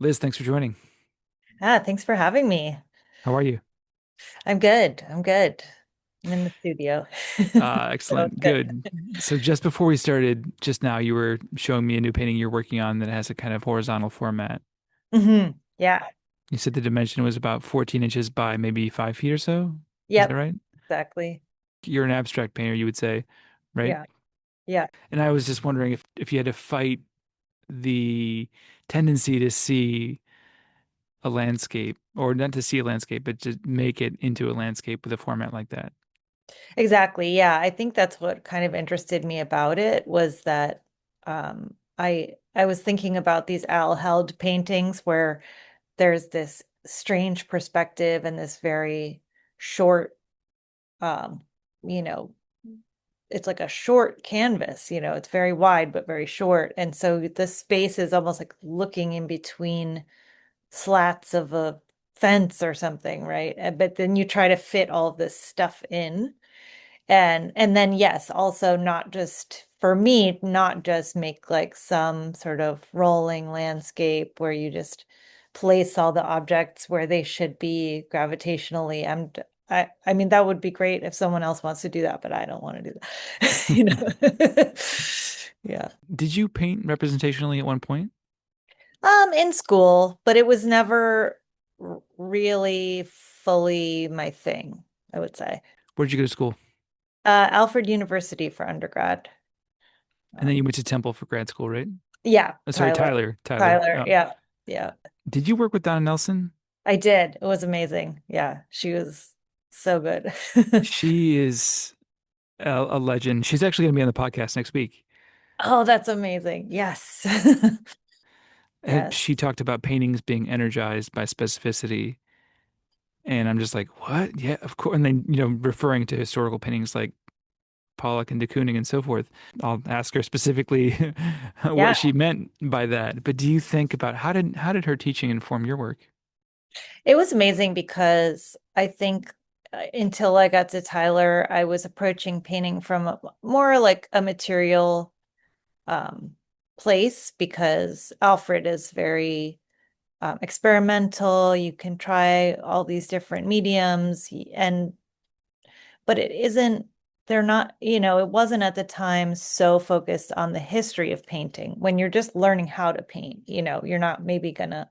Liz, thanks for joining. Thanks for having me. How are you? I'm good. I'm good. I'm in the studio. So it's Excellent. good. Good. So just before we started, just now, you were showing me a new painting you're working on that has a kind of horizontal format. Yeah. You said the dimension was about 14 inches by maybe 5 feet or so. Is that Yep. right? Exactly. You're an abstract painter, you would say, right? Yeah. Yeah. And I was just wondering if you had to fight the tendency to see a landscape, or not to see a landscape, but to make it into a landscape with a format like that. Exactly. Yeah. I think that's what kind of interested me about it was that I was thinking about these Al Held paintings where there's this strange perspective and this very short um, you know, it's like a short canvas, it's very wide but very short. And so the space is almost like looking in between slats of a fence or something, right? But then you try to fit all of this stuff in. And then yes, also not just for me, not just make like some sort of rolling landscape where you just place all the objects where they should be gravitationally. I mean that would be great if someone else wants to do that, but I don't want to do that. Yeah. Did you paint representationally at one point? In school, but it was never really fully my thing, I would say. Where did you go to school? Alfred University for undergrad. And then you Um, went to Temple for grad school, right? yeah, Sorry, Tyler. Tyler. Tyler. Tyler, Oh. yeah. Yeah. Did you work with Donna Nelson? I did. It was amazing. Yeah, she was so good. She is a legend. She's actually going to be on the podcast next week. Oh, that's amazing. Yes. Yes. She talked about paintings being energized by specificity. And I'm just like, what? Yeah, of course. And then, referring to historical paintings like Pollock and de Kooning and so forth. I'll ask her specifically what Yeah. she meant by that. But do you think about how did her teaching inform your work? It was amazing because I think until I got to Tyler, I was approaching painting from more like a material um, place because Alfred is very experimental. You can try all these different mediums, and but it isn't. They're not, it wasn't at the time so focused on the history of painting. When you're just learning how to paint, you're not maybe gonna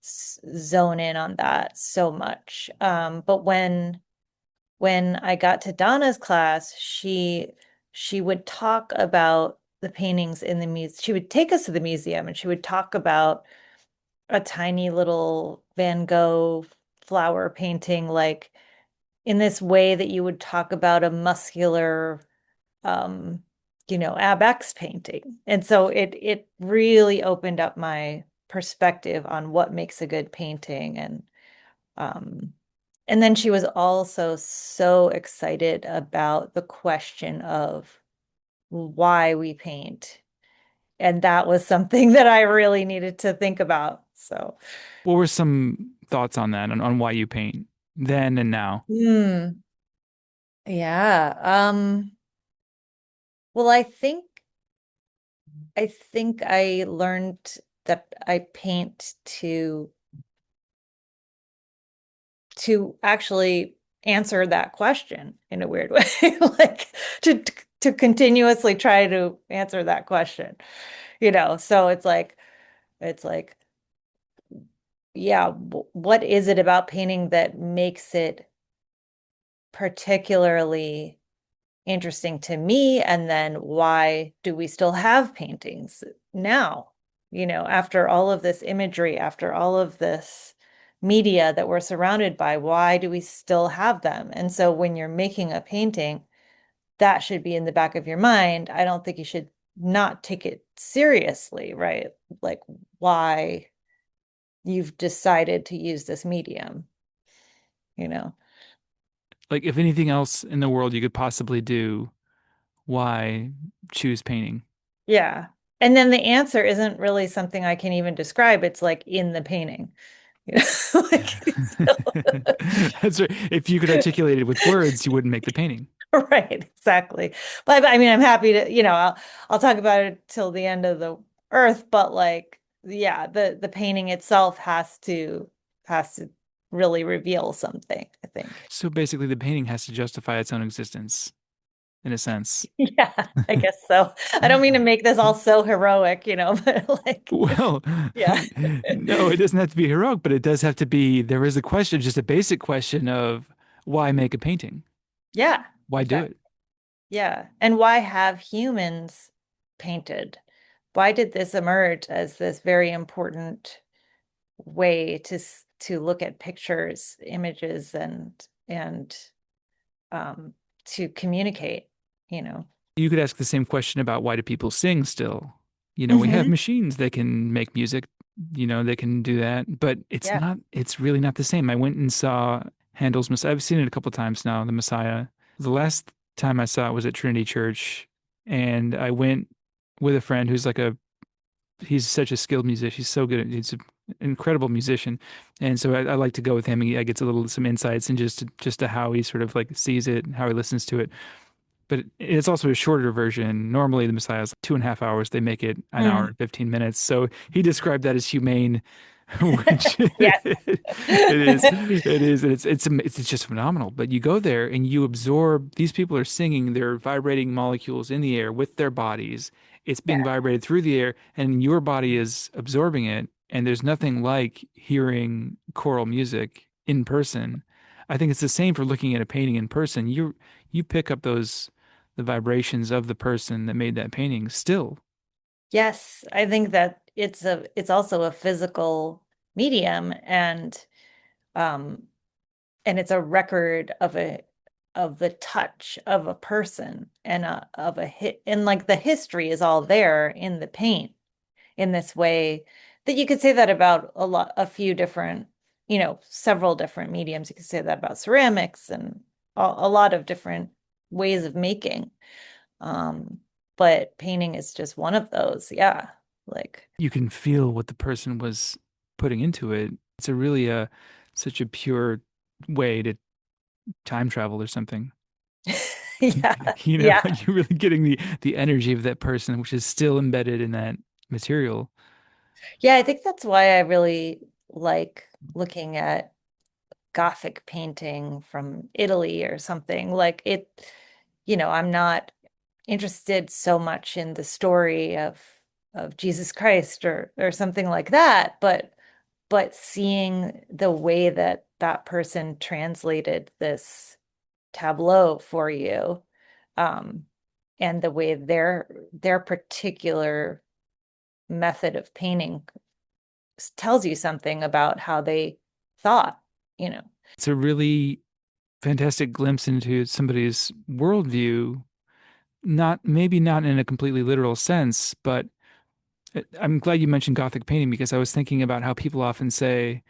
zone in on that so much. But when I got to Donna's class, she would talk about the paintings in the museum. She would take us to the museum and she would talk about a tiny little Van Gogh flower painting, like in this way that you would talk about a muscular, um, ab painting. And so it really opened up my perspective on what makes a good painting um and then she was also so excited about the question of why we paint. And that was something that I really needed to think about. So, What were some thoughts on that, on why you paint then and now? yeah. Well, I think I learned that I paint to actually answer that question in a weird way, like to to continuously try to answer that question, So it's like, yeah, what is it about painting that makes it particularly interesting to me? And then why do we still have paintings now? After all of this imagery, after all of this media that we're surrounded by, why do we still have them? And so when you're making a painting, that should be in the back of your mind. I don't think you should not take it seriously, right? Like why you've decided to use this medium, you know? Like, if anything else in the world you could possibly do, why choose painting? Yeah. And then the answer isn't really something I can even describe. It's like in the painting, you know, like That's right. If you could articulate it with words, you wouldn't make the painting. right, exactly. But I mean, I'm happy to, I'll talk about it till the end of the earth, but like, yeah, the painting itself has to really reveal something, I think. So basically, the painting has to justify its own existence in a sense. Yeah, I guess so. I don't mean to make this all so heroic, but like, Well, yeah. no, it doesn't have to be heroic, but it does have to be. There is a question, just a basic question of why make a painting? Yeah, Why do exactly. it? Yeah. And why have humans painted? Why did this emerge as this very important way to look at pictures, images, and um to communicate, you know? You could ask the same question about why do people sing still? We have Hmm. machines that can make music, they can do that, but Yeah. it's really not the same. I went and saw Handel's Messiah. I've seen it a couple times now, the Messiah. The last time I saw it was at Trinity Church, and I went with a friend who's he's such a skilled musician. He's so good. He's an incredible musician. And so I like to go with him. I get some insights and just to how he sort of like sees it and how he listens to it. But it's also a shorter version. Normally, the Messiah is 2.5 hours. They make it an hour Mm. and 15 minutes. So he described that as humane, which Yes. it is, and it's just phenomenal. But you go there and you absorb. These people are singing. They're vibrating molecules in the air with their bodies. It's being Yeah. vibrated through the air, and your body is absorbing it. And there's nothing like hearing choral music in person. I think it's the same for looking at a painting in person. You pick up the vibrations of the person that made that painting still. Yes, I think that it's also a physical medium um and it's a record of the touch of a person and of a hit, and like the history is all there in the paint in this way that you could say that about a few different, several different mediums. You could say that about ceramics and a lot of different ways of making. Um, but painting is just one of those. Yeah. Like, You can feel what the person was putting into it. It's a really such a pure way to time travel or something. yeah, yeah. Like you're really getting the energy of that person, which is still embedded in that material. Yeah, I think that's why I really like looking at Gothic painting from Italy or something. Like I'm not interested so much in the story of Jesus Christ or something like that, but seeing the way that that person translated this tableau for you, um, and the way their particular method of painting tells you something about how they thought, you know. It's a really fantastic glimpse into somebody's worldview, not maybe not in a completely literal sense, but I'm glad you mentioned Gothic painting because I was thinking about how people often say,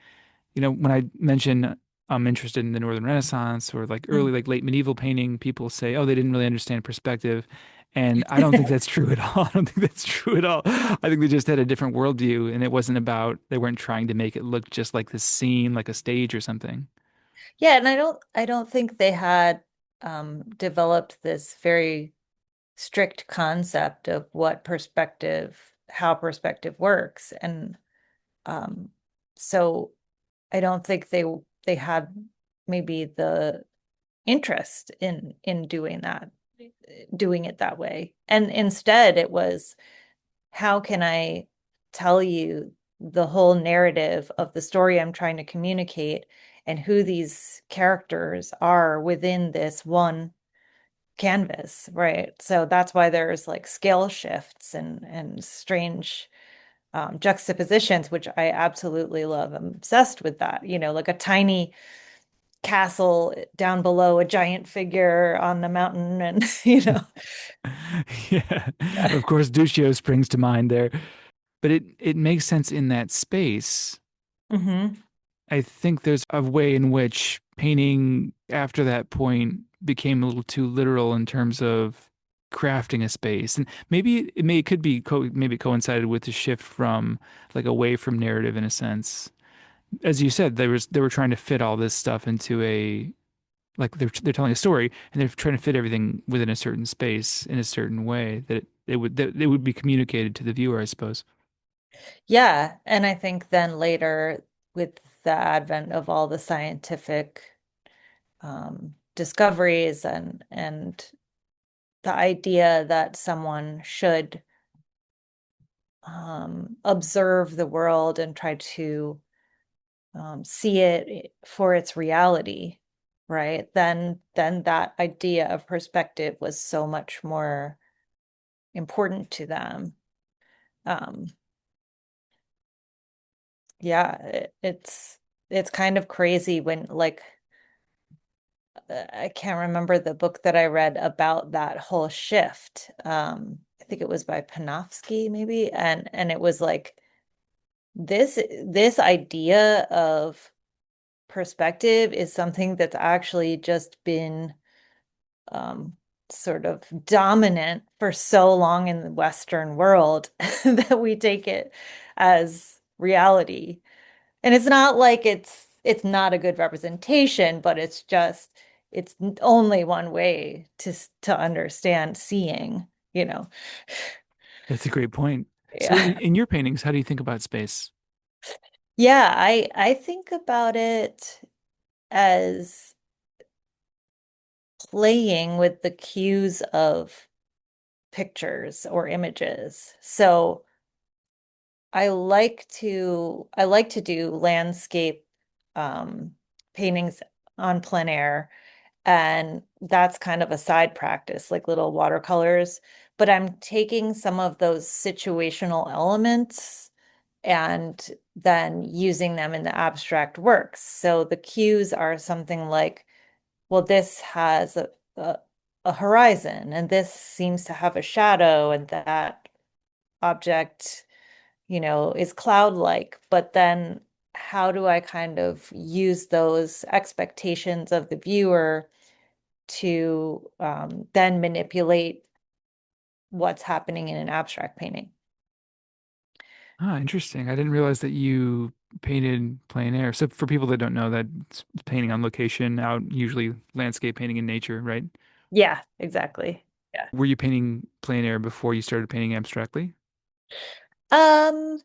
when I mention I'm interested in the Northern Renaissance or like early, Mm. like late medieval painting, people say, oh, they didn't really understand perspective. And I don't think that's true at all. I don't think that's true at all. I think they just had a different worldview and it wasn't about, they weren't trying to make it look just like this scene, like a stage or something. Yeah, and I don't think they had developed this very strict concept of how perspective works. And um, so I don't think they had maybe the interest in doing it that way. And instead it was, how can I tell you the whole narrative of the story I'm trying to communicate and who these characters are within this one canvas, right? So that's why there's like scale shifts and strange juxtapositions, which I absolutely love. I'm obsessed with that, like a tiny castle down below a giant figure on the mountain and Yeah. yeah. Of course, Duccio springs to mind there, but it makes sense in that space. Hmm. I think there's a way in which painting after that point became a little too literal in terms of crafting a space. And maybe it could be maybe coincided with the shift from like away from narrative in a sense. As you said, they were trying to fit all this stuff into a like they're telling a story and they're trying to fit everything within a certain space in a certain way that it would be communicated to the viewer, I suppose. Yeah, and I think then later with the advent of all the scientific discoveries and the idea that someone should observe the world and try to see it for its reality, right? Then that idea of perspective was so much more important to them. Um, yeah, it's kind of crazy when like I can't remember the book that I read about that whole shift. I think it was by Panofsky maybe, and it was like this idea of perspective is something that's actually just been um, sort of dominant for so long in the Western world that we take it as reality. And it's not like it's not a good representation, but it's just it's only one way to understand seeing, you know. That's a great point. So Yeah. in your paintings, how do you think about space? Yeah, I think about it as playing with the cues of pictures or images. So I like to do landscape paintings on plein air, and that's kind of a side practice, like little watercolors. But I'm taking some of those situational elements and then using them in the abstract works. So the cues are something like, well, this has a horizon, and this seems to have a shadow, and that object, is cloud-like. But then how do I kind of use those expectations of the viewer to then manipulate what's happening in an abstract painting? Ah, interesting. I didn't realize that you painted plein air. So for people that don't know, that's painting on location, out usually landscape painting in nature, right? Yeah, exactly. Yeah. Were you painting plein air before you started painting abstractly? Um,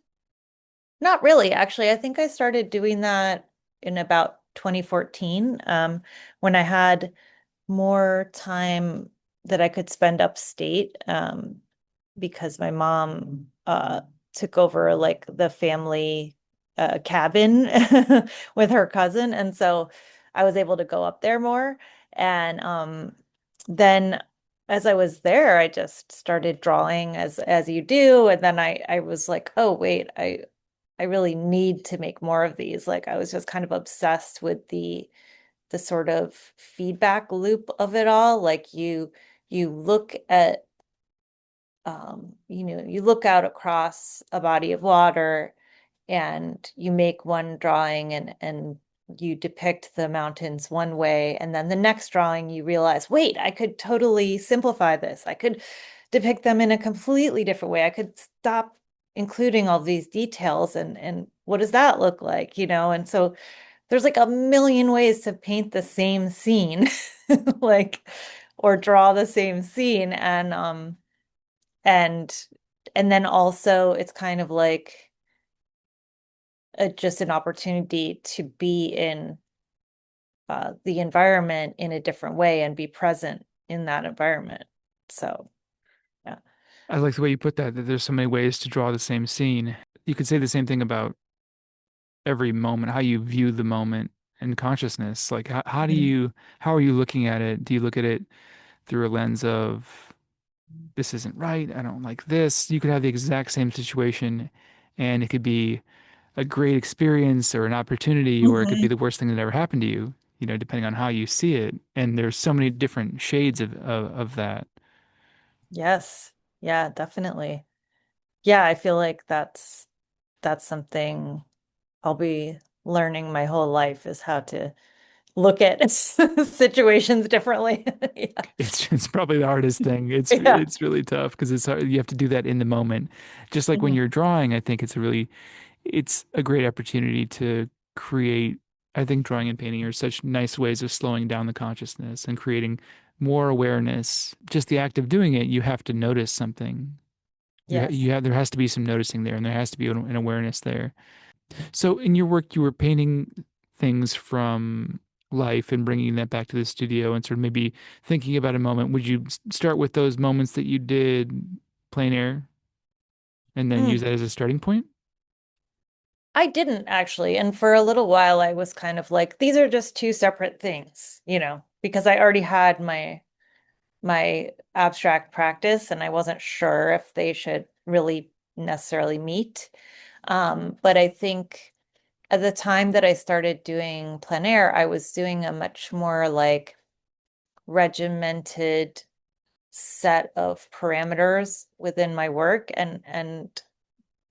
Not really, actually. I think I started doing that in about 2014, when I had more time that I could spend upstate, because my mom took over like the family cabin with her cousin, and so I was able to go up there more. And then as I was there, I just started drawing as you do, and then I was like, oh wait, I really need to make more of these. Like I was just kind of obsessed with the sort of feedback loop of it all. Like you look at you look out across a body of water and you make one drawing and you depict the mountains one way, and then the next drawing you realize, wait, I could totally simplify this. I could depict them in a completely different way. I could stop including all these details, and what does that look like, And so there's like a million ways to paint the same scene, like, or draw the same scene. And and then also it's kind of like just an opportunity to be in the environment in a different way and be present in that environment. So, yeah. I like the way you put that there's so many ways to draw the same scene. You could say the same thing about every moment, how you view the moment and consciousness. Like Mhm. how are you looking at it? Do you look at it through a lens of this isn't right, I don't like this? You could have the exact same situation and it could be a great experience or an opportunity, or it could be Mhm. the worst thing that ever happened to you, depending on how you see it. And there's so many different shades of that. Yes. Yeah, definitely. Yeah, I feel like that's something I'll be learning my whole life, is how to look at situations differently. Yeah. It's probably the hardest thing. It's Yeah. it's really tough because it's hard. You have to do that in the moment. Just like when Mhm. you're drawing, I think it's a great opportunity to create. I think drawing and painting are such nice ways of slowing down the consciousness and creating more awareness. Just the act of doing it, you have to notice something. Yes. There has to be some noticing there, and there has to be an awareness there. So in your work, you were painting things from life and bringing that back to the studio and sort of maybe thinking about a moment. Would you start with those moments that you did plein air and then use Mm. that as a starting point? I didn't actually. And for a little while, I was kind of like, these are just two separate things, because I already had my abstract practice and I wasn't sure if they should really necessarily meet. But I think at the time that I started doing plein air, I was doing a much more like regimented set of parameters within my work and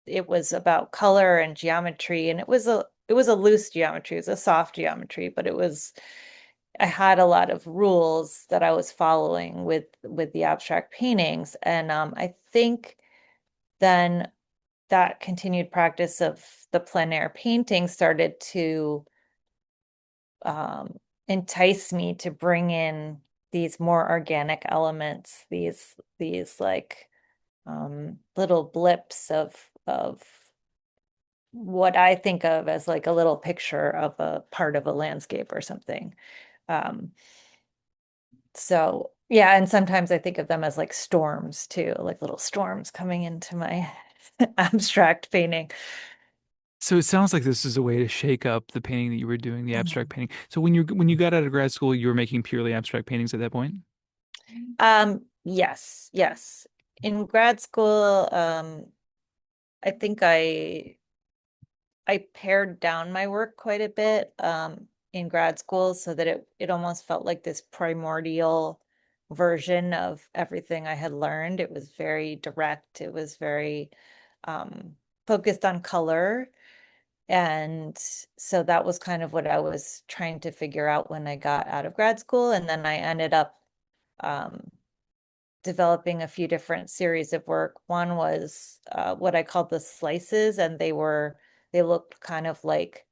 it was about color and geometry and it was a loose geometry, it was a soft geometry, but I had a lot of rules that I was following with the abstract paintings. And I think then that continued practice of the plein air painting started to um, entice me to bring in these more organic elements, these like little blips of what I think of as like a little picture of a part of a landscape or something. Um, so yeah, and sometimes I think of them as like storms too, like little storms coming into my abstract painting. So it sounds like this is a way to shake up the painting that you were doing, the abstract Mhm. painting. So when you got out of grad school, you were making purely abstract paintings at that point? Yes, yes. In grad school, I think I pared down my work quite a bit in grad school so that it almost felt like this primordial version of everything I had learned. It was very direct. It was very um, focused on color. And so that was kind of what I was trying to figure out when I got out of grad school. And then I ended up um, developing a few different series of work. One was what I called the slices, and they looked kind of like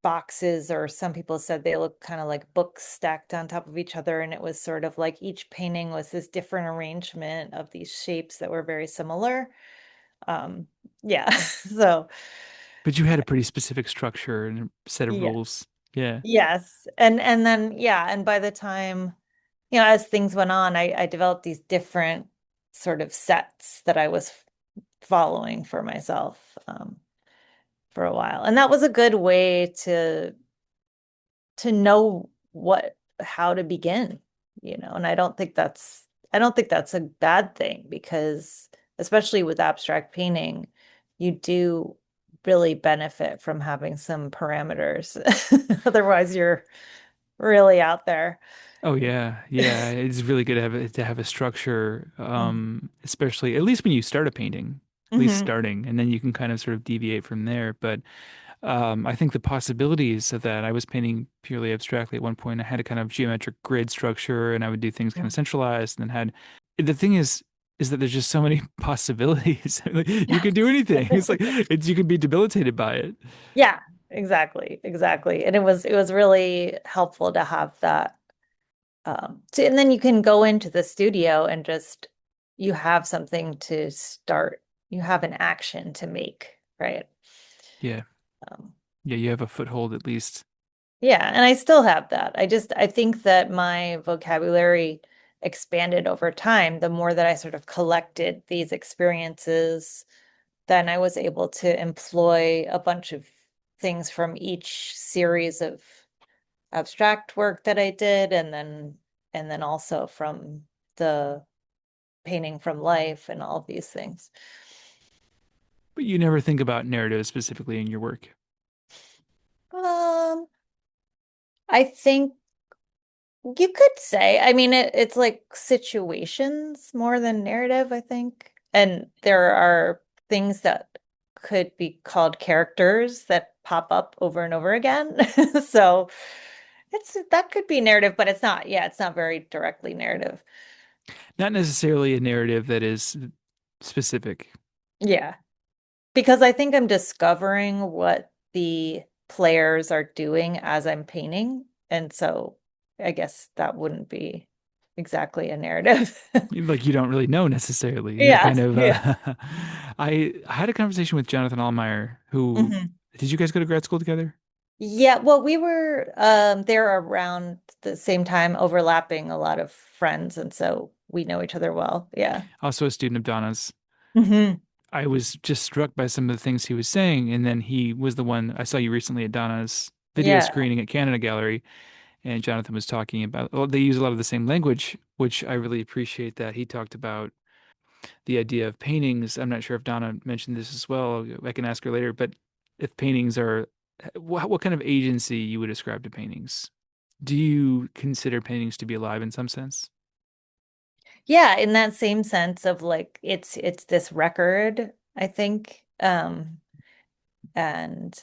boxes, or some people said they looked kind of like books stacked on top of each other. And it was sort of like each painting was this different arrangement of these shapes that were very similar. Um, yeah. So But you had a pretty specific structure and a set of yeah. rules. Yeah. Yes. And then yeah, and by the time, as things went on, I developed these different sort of sets that I was following for myself for a while. And that was a good way to know how to begin, and I don't think that's a bad thing because especially with abstract painting, you do really benefit from having some parameters. Otherwise, you're really out there. Oh yeah, yeah. It's really good to have a structure, Mhm. especially at least when you start a painting, at least Mhm. starting, and then you can kind of sort of deviate from there. But I think the possibilities of that. I was painting purely abstractly at one point. I had a kind of geometric grid structure, and I would do things kind of centralized, and then had the thing is that there's just so many possibilities. Like, you could do Yes. anything. It's like you could be debilitated by it. Yeah, exactly, exactly. And it was really helpful to have that. And then you can go into the studio and just you have something to start. You have an action to make, right? Yeah, Um, yeah. You have a foothold at least. yeah, and I still have that. I think that my vocabulary expanded over time. The more that I sort of collected these experiences, then I was able to employ a bunch of things from each series of abstract work that I did, and then also from the painting from life and all of these things. But you never think about narrative specifically in your work. Um, I think you could say, I mean, it's like situations more than narrative, I think. And there are things that could be called characters that pop up over and over again. So that could be narrative, but it's not. Yeah, it's not very directly narrative. Not necessarily a narrative that is specific. Yeah. Because I think I'm discovering what the players are doing as I'm painting. And so I guess that wouldn't be exactly a narrative. Like you don't really know necessarily. You're Yeah, kind of yeah. I had a conversation with Jonathan Allmeyer, who Mhm. did you guys go to grad school together? Yeah, well, we were there around the same time, overlapping a lot of friends, and so we know each other well. Yeah. Also a student of Donna's. Hmm. I was just struck by some of the things he was saying, and then he was the one I saw you recently at Donna's video Yeah. screening at Canada Gallery, and Jonathan was talking about, well, they use a lot of the same language, which I really appreciate that. He talked about the idea of paintings. I'm not sure if Donna mentioned this as well. I can ask her later, but if paintings are, what kind of agency you would ascribe to paintings? Do you consider paintings to be alive in some sense? Yeah, in that same sense of like it's this record, I think. And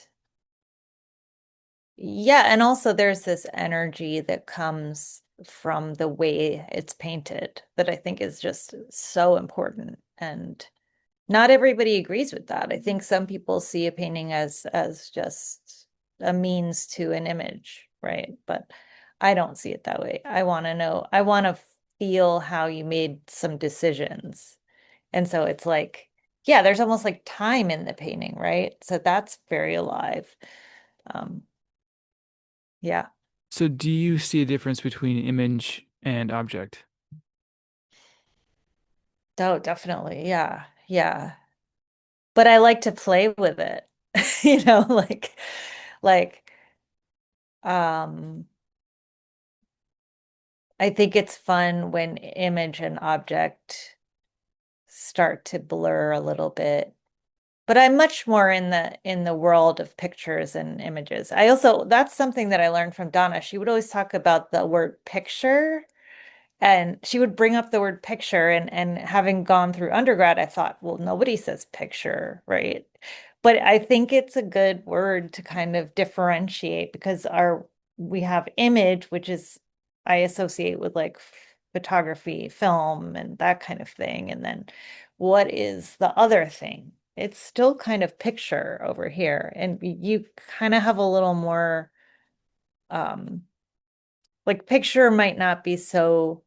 yeah, and also there's this energy that comes from the way it's painted that I think is just so important. And not everybody agrees with that. I think some people see a painting as just a means to an image, right? But I don't see it that way. I want to know, I want to feel how you made some decisions. And so it's like, yeah, there's almost like time in the painting, right? So that's very alive. Um, yeah. So, do you see a difference between image and object? Oh, definitely. Yeah. Yeah. But I like to play with it. You know, like um I think it's fun when image and object start to blur a little bit. But I'm much more in the world of pictures and images. I also that's something that I learned from Donna. She would always talk about the word picture. And she would bring up the word picture and having gone through undergrad, I thought, well, nobody says picture, right? But I think it's a good word to kind of differentiate because our we have image, which is I associate with like photography, film, and that kind of thing. And then what is the other thing? It's still kind of picture over here. And you kind of have a little more um like picture might not be so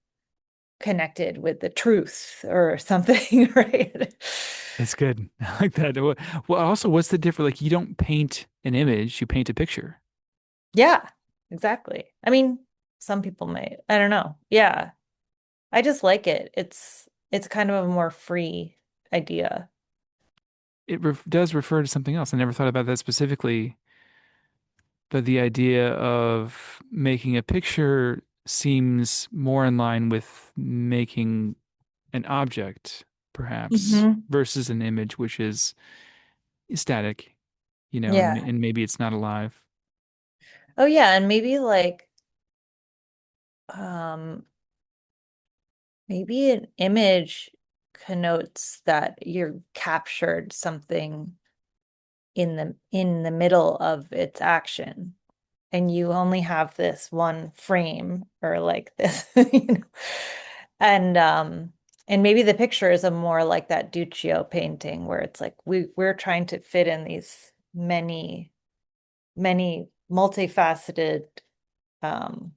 connected with the truth or something, right? It's good. I like that. Well, also, what's the difference? Like, you don't paint an image, you paint a picture. Yeah, exactly. I mean, some people might. I don't know. Yeah. I just like it. It's kind of a more free idea. It does refer to something else. I never thought about that specifically, but the idea of making a picture seems more in line with making an object, perhaps, Hmm. versus an image, which is static, Yeah. and maybe it's not alive. Oh yeah, and maybe like um maybe an image connotes that you're captured something in the middle of its action. And you only have this one frame or like this, you know. And and maybe the picture is a more like that Duccio painting where it's like we're trying to fit in these many multifaceted um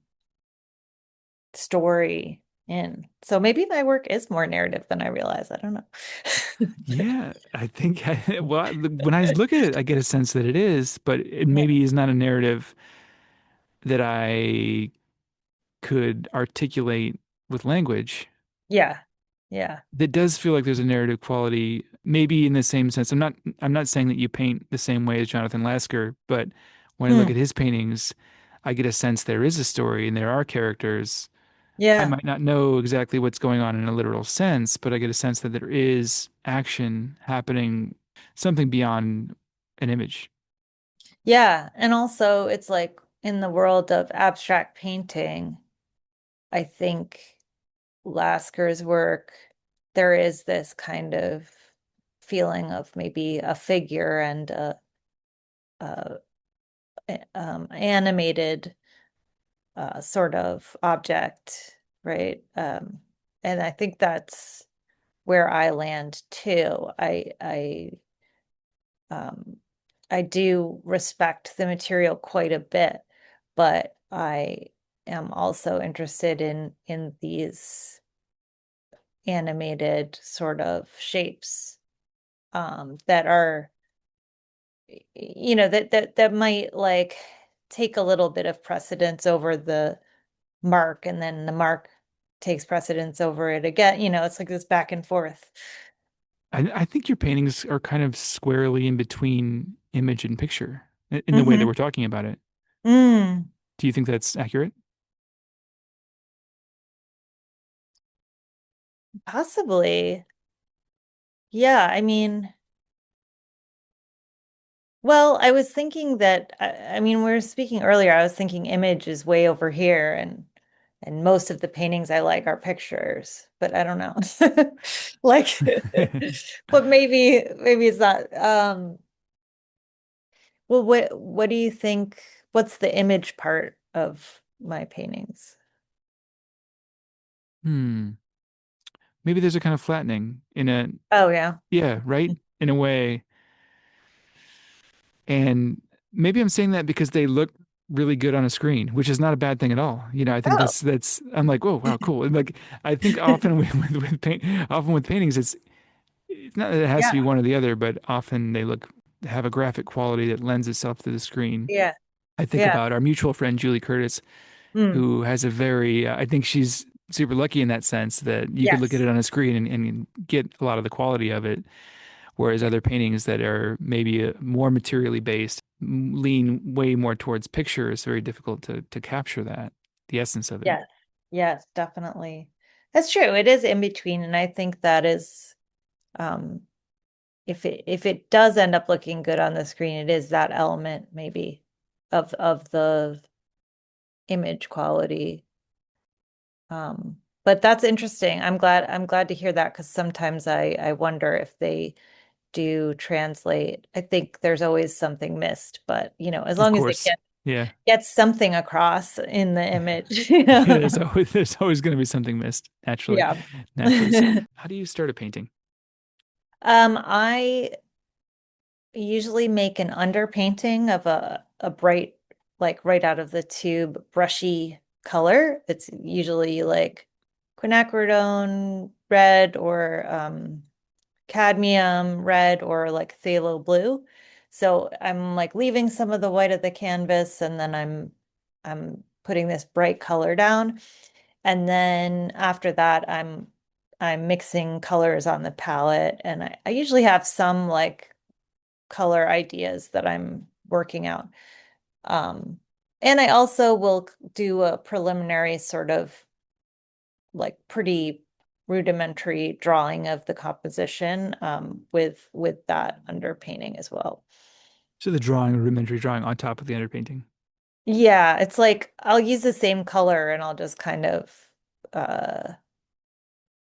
story in. So maybe my work is more narrative than I realize. I don't know. Yeah, I think well, when I look at it, I get a sense that it is, but it Yeah. maybe is not a narrative that I could articulate with language. Yeah. Yeah. That does feel like there's a narrative quality, maybe in the same sense. I'm not saying that you paint the same way as Jonathan Lasker, but when I look Hmm. at his paintings, I get a sense there is a story and there are characters. I Yeah. might not know exactly what's going on in a literal sense, but I get a sense that there is action happening, something beyond an image. Yeah. And also it's like in the world of abstract painting, I think Lasker's work, there is this kind of feeling of maybe a figure and a animated sort of object, right? And I think that's where I land too. Um, I do respect the material quite a bit, but I am also interested in these animated sort of shapes that are that might like take a little bit of precedence over the mark, and then the mark takes precedence over it again. It's like this back and forth. I think your paintings are kind of squarely in between image and picture in the way that Hmm. we're talking about it. Mm, Do you think that's accurate? possibly. Yeah, I mean, well, I was thinking that I mean, we were speaking earlier, I was thinking image is way over here, and most of the paintings I like are pictures, but I don't know. Like, but maybe it's not. Well, what do you think? What's the image part of my paintings? Hmm. Maybe there's a kind of flattening in a, Oh yeah. yeah, right? In a way. And maybe I'm saying that because they look really good on a screen, which is not a bad thing at all. I think Oh. that's I'm like, whoa, wow, cool. And like I think often often with paintings, it's not that it has to Yeah. be one or the other, but often they have a graphic quality that lends itself to the screen. Yeah. I think Yeah. about our mutual friend Julie Curtis, Mm. who has a very, I think she's super lucky in that sense that you could look at Yes. it on a screen and get a lot of the quality of it. Whereas Yeah. other paintings that are maybe more materially based lean way more towards picture. It's very difficult to capture that, the essence of it. Yes. Yes, definitely. That's true. It is in between, and I think that is um if it does end up looking good on the screen, it is that element maybe of the image quality. But that's interesting. I'm glad to hear that because sometimes I wonder if they do translate. I think there's always something missed, but as Of long as they course. get Yeah. get something across in the image. Yeah, there's always going to be something missed naturally. Yeah. Naturally. So how do you start a painting? I usually make an underpainting of a bright, like right out of the tube, brushy color. It's usually like quinacridone red or cadmium red or like phthalo blue. So I'm like leaving some of the white of the canvas, and then I'm putting this bright color down. And then after that, I'm mixing colors on the palette, and I usually have some like color ideas that I'm working out. Um, and I also will do a preliminary sort of like pretty rudimentary drawing of the composition with that underpainting as well. So the drawing, rudimentary drawing on top of the underpainting. Yeah, it's like I'll use the same color and I'll just kind of uh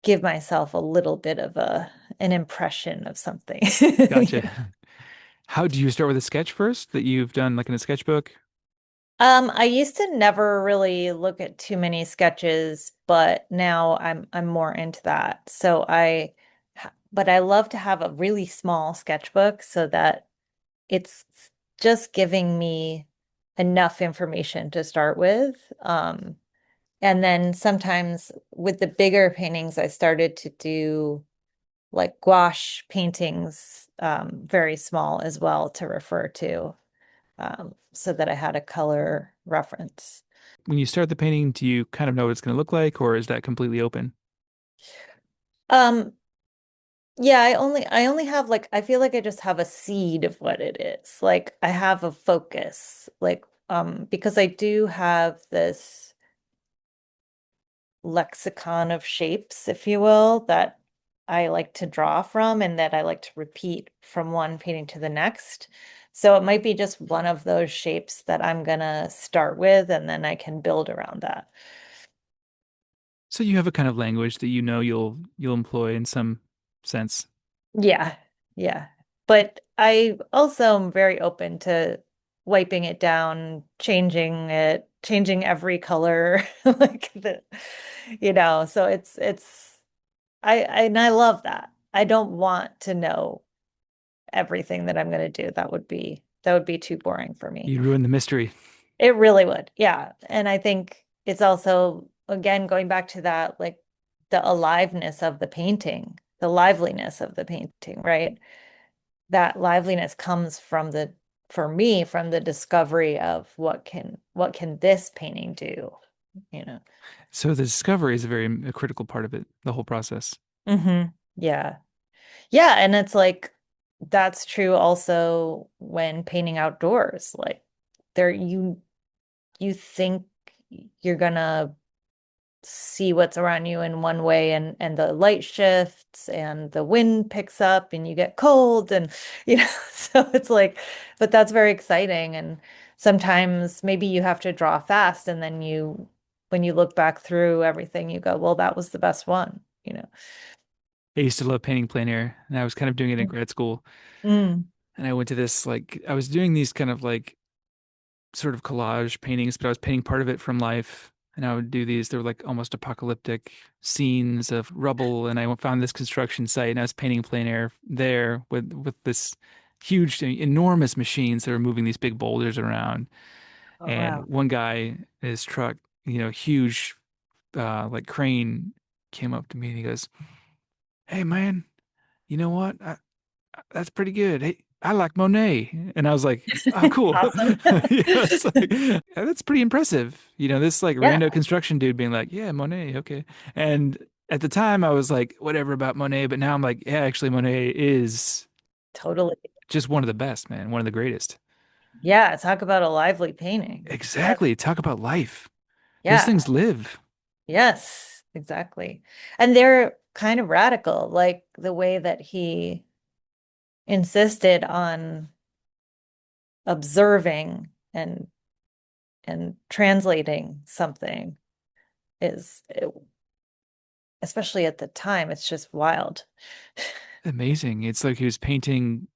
give myself a little bit of an impression of something. Gotcha. How do you start with a sketch first that you've done like in a sketchbook? I used to never really look at too many sketches, but now I'm more into that. But I love to have a really small sketchbook so that it's just giving me enough information to start with. And then sometimes with the bigger paintings, I started to do like gouache paintings, very small as well to refer to, so that I had a color reference. When you start the painting, do you kind of know what it's going to look like, or is that completely open? Um, yeah, I only have like I feel like I just have a seed of what it is. Like I have a focus, like because I do have this lexicon of shapes, if you will, that I like to draw from and that I like to repeat from one painting to the next. So it might be just one of those shapes that I'm gonna start with, and then I can build around that. So you have a kind of language that you'll employ in some sense. Yeah, yeah. But I also am very open to wiping it down, changing every color, like so and I love that. I don't want to know everything that I'm going to do. That would be too boring for me. You ruin the mystery. It really would. Yeah. And I think it's also, again, going back to that, like the aliveness of the painting, the liveliness of the painting, right? That liveliness comes from for me, from the discovery of what can this painting do, you know? So the discovery is a critical part of it, the whole process. Yeah. Yeah, and it's like that's true also when painting outdoors. Like there you think you're gonna see what's around you in one way, and the light shifts and the wind picks up and you get cold, and so it's like, but that's very exciting. And sometimes maybe you have to draw fast, and then when you look back through everything you go, well, that was the best one. I used to love painting plein air, and I was kind of doing it in grad school. Mm. And I went to this like I was doing these kind of like sort of collage paintings, but I was painting part of it from life. And I would do these, they were like almost apocalyptic scenes of rubble. And I found this construction site and I was painting plein air there with this huge, enormous machines that were moving these big boulders around. Oh, And wow. one guy in his truck, huge like crane came up to me and he goes, "Hey man, you know what? That's pretty good. Hey, I like Monet." And I was like, oh, cool. Awesome. Yeah, it's like, yeah, that's pretty impressive. This like Yeah, rando construction dude being like, yeah, Monet, okay. And at the time I was like, whatever about Monet, but now I'm like, yeah, actually Monet is totally. just one of the best, man, one of the greatest. Yeah, talk about a lively painting. That, Exactly. Talk about life. Those yeah, things live. yes, exactly. And they're kind of radical, like the way that he insisted on observing and translating something is, especially at the time, it's just wild. Amazing. It's like he was painting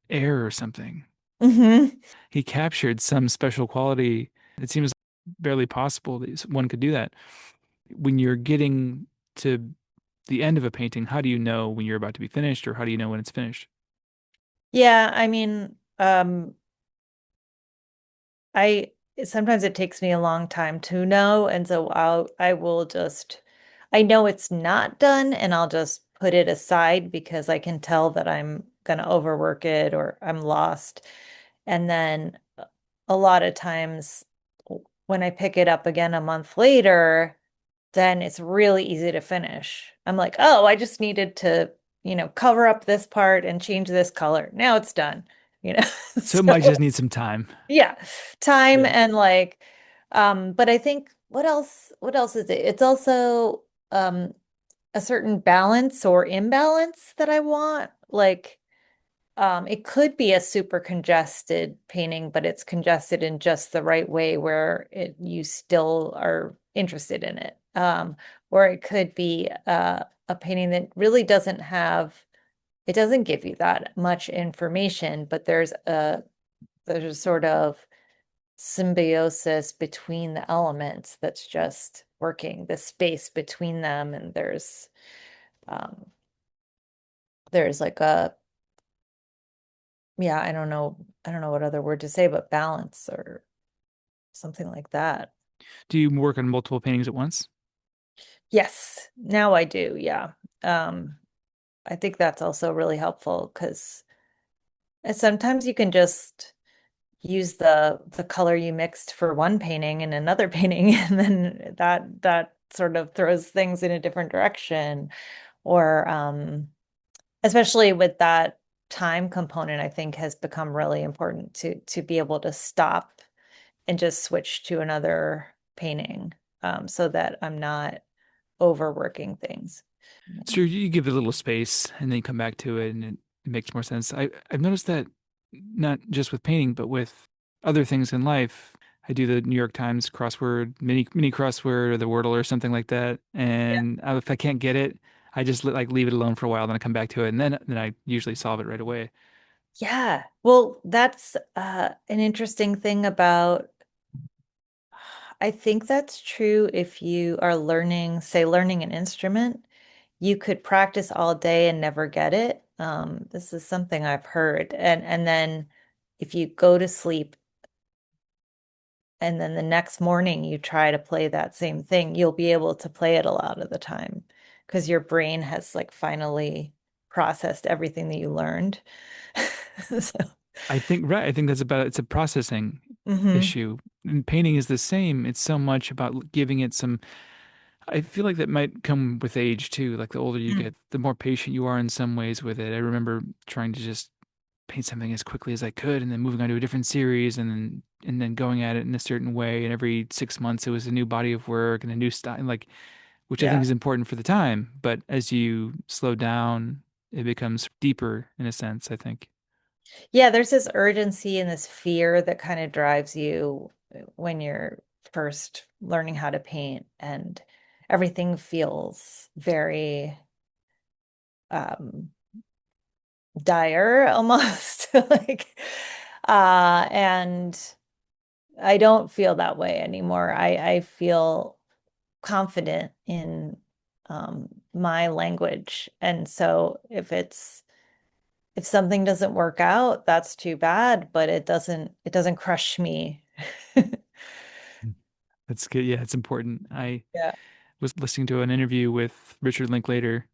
air or something. Hmm. He captured some special quality. It seems barely possible that one could do that. When you're getting to the end of a painting, how do you know when you're about to be finished, or how do you know when it's finished? Yeah, I mean, I sometimes it takes me a long time to know, and so I will just I know it's not done, and I'll just put it aside because I can tell that I'm gonna overwork it or I'm lost. And then a lot of times when I pick it up again a month later, then it's really easy to finish. I'm like, oh, I just needed to, cover up this part and change this color. Now it's done, you know. So it might So just need some time. yeah, time Yeah. and like, but I think what else is it? It's also a certain balance or imbalance that I want. Like, it could be a super congested painting, but it's congested in just the right way where you still are interested in it. Or it could be a painting that really it doesn't give you that much information, but there's a sort of symbiosis between the elements that's just working, the space between them, and um there's like a yeah, I don't know what other word to say, but balance or something like that. Do you work on multiple paintings at once? Yes, now I do, yeah. Um I think that's also really helpful because sometimes you can just use the color you mixed for one painting in another painting, and then that sort of throws things in a different direction. Or especially with that time component, I think has become really important to be able to stop and just switch to another painting, so that I'm not overworking things. So you give it a little space and then you come back to it and it makes more sense. I've noticed that not just with painting, but with other things in life. I do the New York Times crossword, mini crossword or the Wordle or something like that. And if I can't get it, I just like leave it alone for a while, then I come back to it, and then I usually solve it right away. Yeah. Well, that's an interesting thing about, I think that's true if you are learning, say, learning an instrument. You could practice all day and never get it. This is something I've heard. And then if you go to sleep and then the next morning you try to play that same thing, you'll be able to play it a lot of the time because your brain has like finally processed everything that you learned. So, I think right. I think that's about it's a processing hmm. issue. And painting is the same. It's so much about giving it some. I feel like that might come with age too. Like the older you get, the more patient you are in some ways with it. I remember trying to just paint something as quickly as I could, and then moving on to a different series, and then going at it in a certain way. And every 6 months, it was a new body of work and a new style, like which I think Yeah. is important for the time. But as you slow down, it becomes deeper in a sense, I think. Yeah, there's this urgency and this fear that kind of drives you when you're first learning how to paint, and everything feels very um dire almost like and I don't feel that way anymore. I feel confident in my language. And so if something doesn't work out, that's too bad, but it doesn't crush me. That's good. Yeah, it's important. I Yeah. was listening to an interview with Richard Linklater,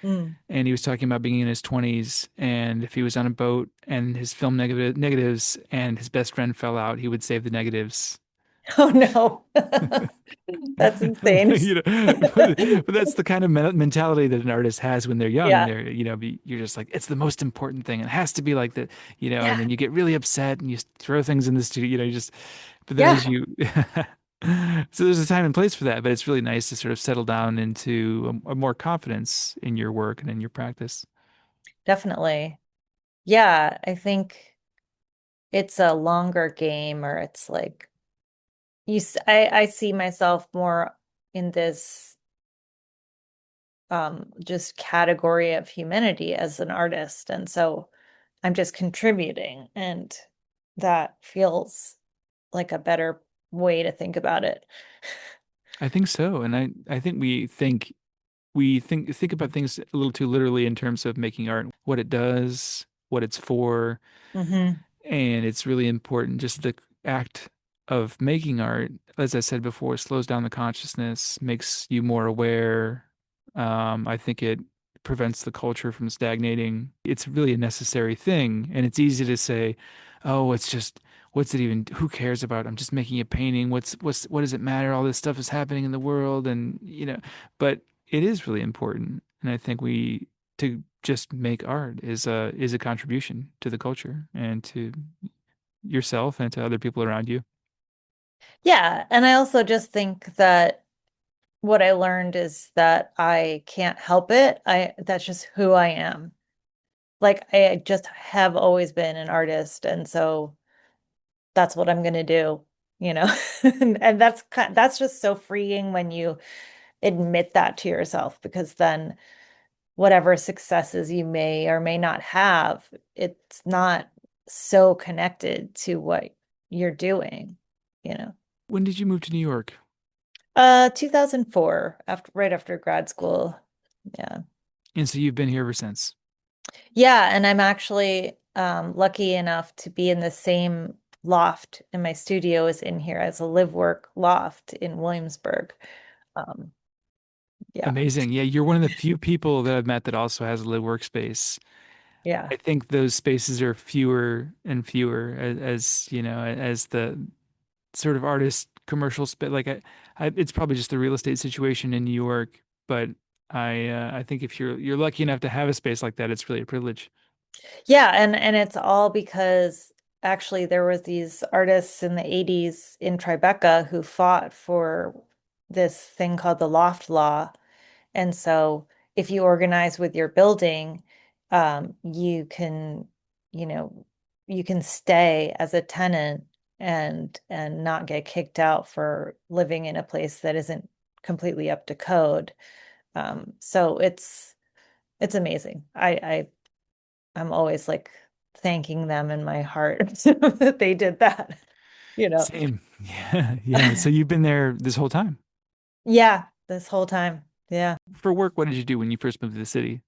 Mm. and he was talking about being in his 20s, and if he was on a boat and his film negatives and his best friend fell out, he would save the negatives. Oh no. That's insane. But that's the kind of mentality that an artist has when they're young. Yeah. You're just like, it's the most important thing. It has to be like that, Yeah. and then you get really upset and you throw things in the studio, but then Yeah, as you, so there's a time and place for that, but it's really nice to sort of settle down into a more confidence in your work and in your practice. definitely. Yeah, I think it's a longer game, or it's like I see myself more in this just category of humanity as an artist. And so I'm just contributing, and that feels like a better way to think about it. I think so. And I think we think about things a little too literally in terms of making art, what it does, what it's for, Hmm. and it's really important. Just the act of making art, as I said before, slows down the consciousness, makes you more aware. I think it prevents the culture from stagnating. It's really a necessary thing, and it's easy to say, "Oh, it's just what's it even? Who cares about? I'm just making a painting. What does it matter? All this stuff is happening in the world, and but it is really important, and I think we to just make art is a contribution to the culture and to yourself and to other people around you. Yeah, and I also just think that what I learned is that I can't help it. That's just who I am. Like I just have always been an artist, and so that's what I'm gonna do, you know? And that's just so freeing when you admit that to yourself, because then whatever successes you may or may not have, it's not so connected to what you're doing, you know? When did you move to New York? 2004, right after grad school. Yeah. And so you've been here ever since. Yeah, and I'm actually lucky enough to be in the same loft in my studio as in here, as a live work loft in Williamsburg. Um, yeah, Amazing. Yeah, you're one of the few people that I've met that also has a live workspace. yeah. I think those spaces are fewer and fewer as the sort of artist commercial space. Like it's probably just the real estate situation in New York, but I think if you're lucky enough to have a space like that, it's really a privilege. Yeah, and it's all because actually there was these artists in the 80s in Tribeca who fought for this thing called the loft law. And so if you organize with your building, you can, you know, you can stay as a tenant and not get kicked out for living in a place that isn't completely up to code. So it's amazing. I'm always like thanking them in my heart that they did that, you know. Same. Yeah, yeah. So you've been there this whole time. Yeah, this whole time. Yeah. For work, what did you do when you first moved to the city?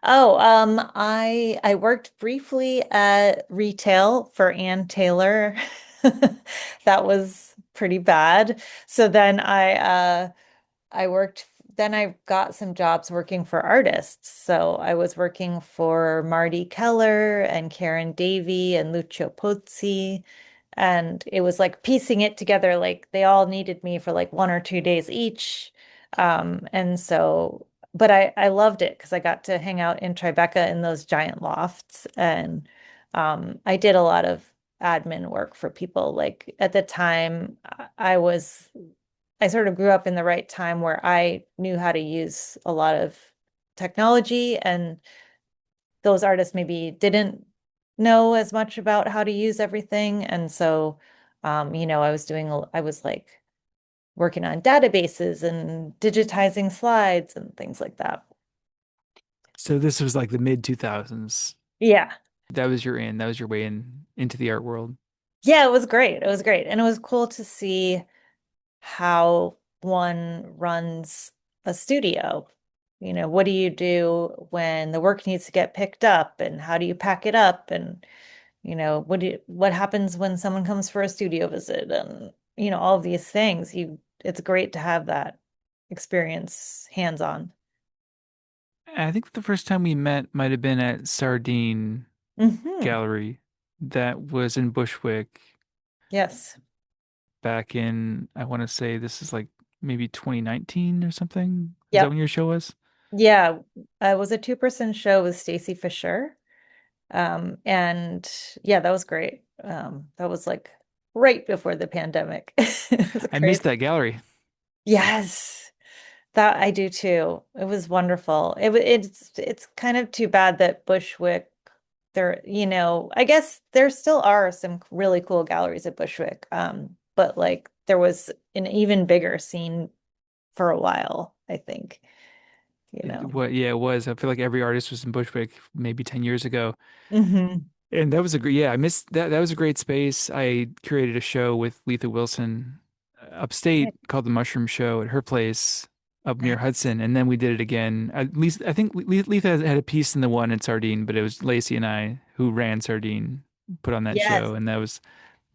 Oh, I worked briefly at retail for Ann Taylor. That was pretty bad. So then I worked, then I got some jobs working for artists. So I was working for Marty Keller and Karen Davy and Lucio Pozzi. And it was like piecing it together, like they all needed me for like 1 or 2 days each. And so, but I loved it because I got to hang out in Tribeca in those giant lofts. And I did a lot of admin work for people. Like at the time, I sort of grew up in the right time where I knew how to use a lot of technology, and those artists maybe didn't know as much about how to use everything. And so, I was like working on databases and digitizing slides and things like that. So this was like the mid 2000s. Yeah. That was your in. That was your way in into the art world. Yeah, it was great. It was great. And it was cool to see how one runs a studio. What do you do when the work needs to get picked up, and how do you pack it up? And, what happens when someone comes for a studio visit, and, all of these things. It's great to have that experience hands-on. I think the first time we met might have been at Sardine Hmm. Gallery that was in Bushwick Yes. back in, I want to say this is like maybe 2019 or something. Is that Yep. when your show was? Yeah. It was a two-person show with Stacy Fisher. And yeah, that was great. That was like right before the pandemic. It was I great. missed that gallery. Yes, that I do too. It was wonderful. It's kind of too bad that Bushwick I guess there still are some really cool galleries at Bushwick. But like there was an even bigger scene for a while, I think, you know. What, yeah, it was. I feel like every artist was in Bushwick maybe 10 years ago. Hmm. And that was a great, yeah, I missed that. That was a great space. I curated a show with Letha Wilson upstate called the Mushroom Show at her place up near Nice. Hudson. And then we did it again. At least I think Letha had a piece in the one in Sardine, but it was Lacey and I who ran Sardine put on that Yes. show. And that was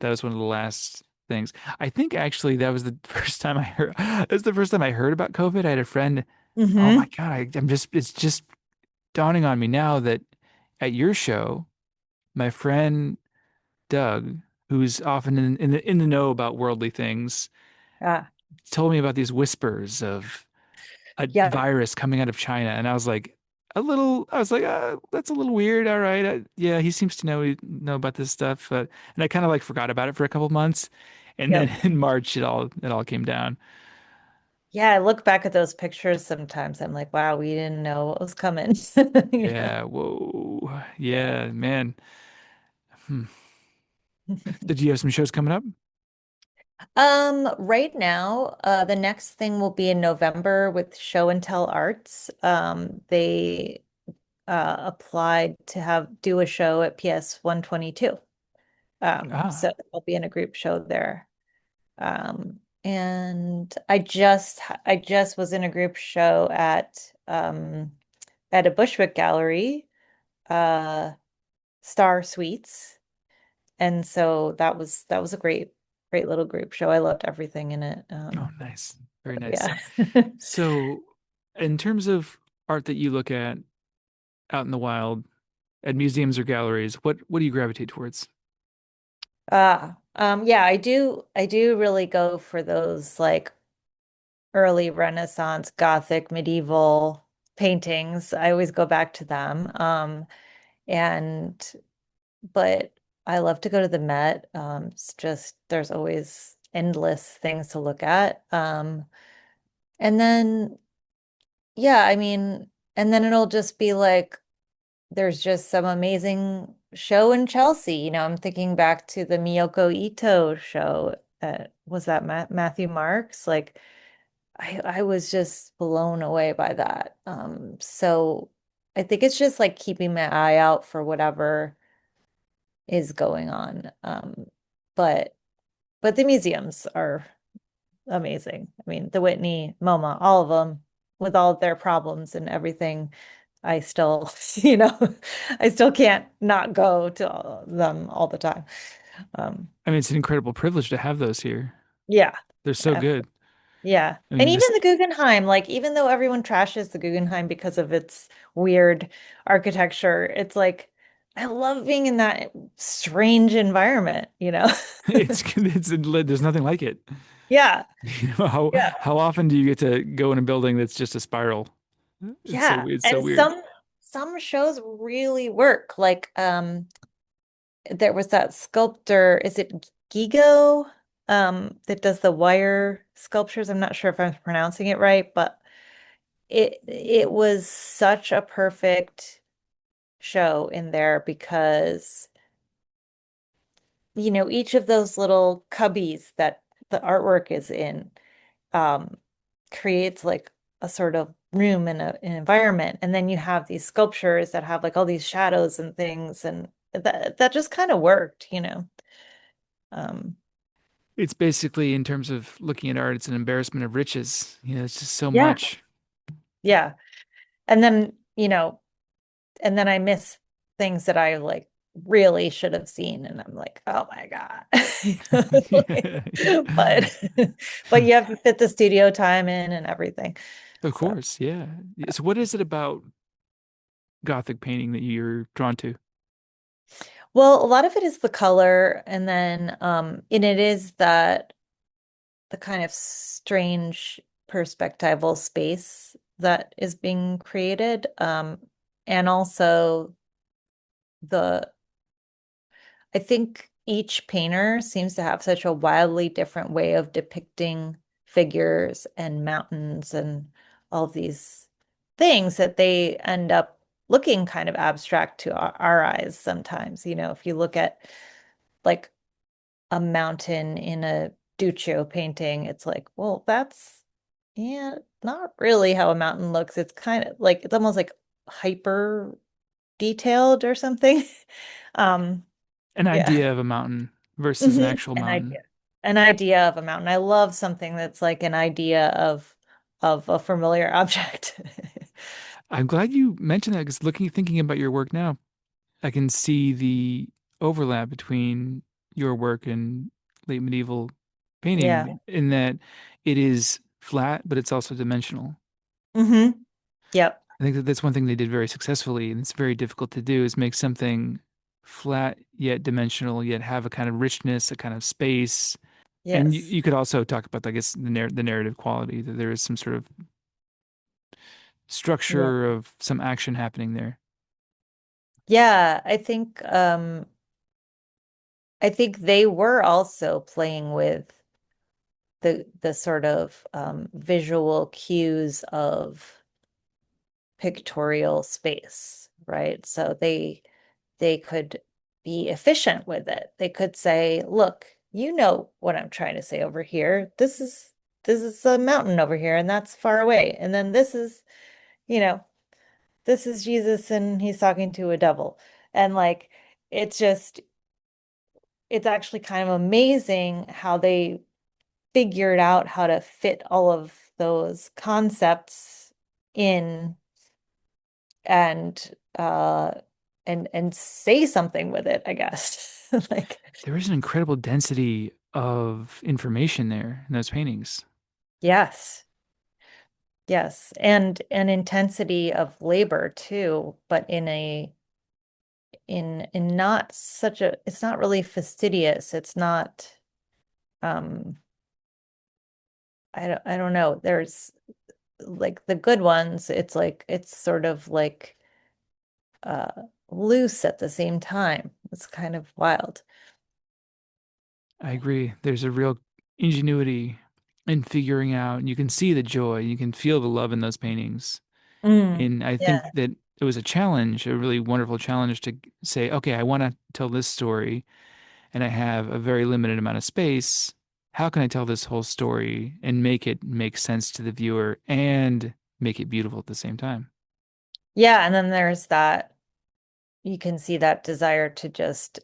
one of the last things. I think actually that was the first time I heard, that was the first time I heard about COVID. I had a friend, oh my Hmm. God, it's just dawning on me now that at your show, my friend Doug, who's often in the know about worldly things, Ah, told me about these whispers of a yeah. virus coming out of China, and I was like, I was like, that's a little weird. All right, yeah, he seems to know about this stuff, and I kind of like forgot about it for a couple months, and then Yep. in March, it all came down. Yeah, I look back at those pictures sometimes. I'm like, wow, we didn't know what was coming. You know? Yeah, whoa, Yeah. yeah, man. Hmm. Did you have some shows coming up? Right now, the next thing will be in November with Show and Tell Arts. They applied to have do a show at PS 122. So Ah, I'll be in a group show there. And I just was in a group show at a Bushwick gallery, uh, Star Suites. And so that was a great little group show. I loved everything in it. oh, nice, very nice. Yeah. So, in terms of art that you look at out in the wild, at museums or galleries, what do you gravitate towards? Yeah, I do really go for those like early Renaissance, Gothic, medieval paintings. I always go back to them. And but I love to go to the Met. It's just there's always endless things to look at. And then yeah, I mean, and then it'll just be like there's just some amazing show in Chelsea. I'm thinking back to the Miyoko Ito show. Was that Matthew Marks? Like I was just blown away by that. So I think it's just like keeping my eye out for whatever is going on. But but the museums are amazing. I mean, the Whitney, MoMA, all of them with all of their problems and everything. I still, I still can't not go to all of them all the time. Um, I mean, it's an incredible privilege to have those here. Yeah. They're so ab- good. Yeah. I And mean, even this the Guggenheim, like even though everyone trashes the Guggenheim because of its weird architecture, it's like I love being in that strange environment, you know? it's there's nothing like it. Yeah. You know, Yeah. how often do you get to go in a building that's just a spiral? Yeah. It's so And weird. some shows really work. Like there was that sculptor, is it Gigo? That does the wire sculptures. I'm not sure if I'm pronouncing it right, but it was such a perfect show in there because each of those little cubbies that the artwork is in um creates like a sort of room and an environment, and then you have these sculptures that have like all these shadows and things, and that just kind of worked, um It's basically, in terms of looking at art, it's an embarrassment of riches. You know, it's just so yeah, much. yeah. And then and then I miss things that I like really should have seen, and I'm like, oh my God. Yeah, yeah. But but you have to fit the studio time in and everything. Of So, course, yeah. So what is it about Gothic painting that you're drawn to? well, a lot of it is the color, and then and it is that the kind of strange perspectival space that is being created. And also the I think each painter seems to have such a wildly different way of depicting figures and mountains and all of these things that they end up looking kind of abstract to our eyes sometimes. If you look at like a mountain in a Duccio painting, it's like, well, that's yeah, not really how a mountain looks. It's kind of like it's almost like hyper detailed or something. Um, An yeah. idea of a mountain versus an Mhm. actual An mountain. idea. An idea of a mountain. I love something that's like an idea of a familiar object. I'm glad you mentioned that because thinking about your work now, I can see the overlap between your work and late medieval Yeah. painting in that it is flat, but it's also dimensional. Yep. I think that that's one thing they did very successfully, and it's very difficult to do, is make something flat yet dimensional, yet have a kind of richness, a kind of space. And Yes. you could also talk about, I guess, the narrative quality, that there is some sort of Yeah. structure of some action happening there. Yeah, I think they were also playing with the sort of visual cues of pictorial space, right? So they could be efficient with it. They could say, look, you know what I'm trying to say over here. This is a mountain over here, and that's far away. And then you know, this is Jesus and he's talking to a devil. And like it's just it's actually kind of amazing how they figured out how to fit all of those concepts in and uh and say something with it, I guess. Like There is an incredible density of information there in those paintings. yes. Yes. And an intensity of labor too, but in not such a it's not really fastidious. It's not um I don't know. There's like the good ones, it's like it's sort of like uh loose at the same time. It's kind of wild. I agree. There's a real ingenuity in figuring out, and you can see the joy, you can feel the love in those paintings. Mm, And I think yeah. that it was a challenge, a really wonderful challenge to say, okay, I want to tell this story and I have a very limited amount of space. How can I tell this whole story and make it make sense to the viewer and make it beautiful at the same time? Yeah, and then there's that you can see that desire to just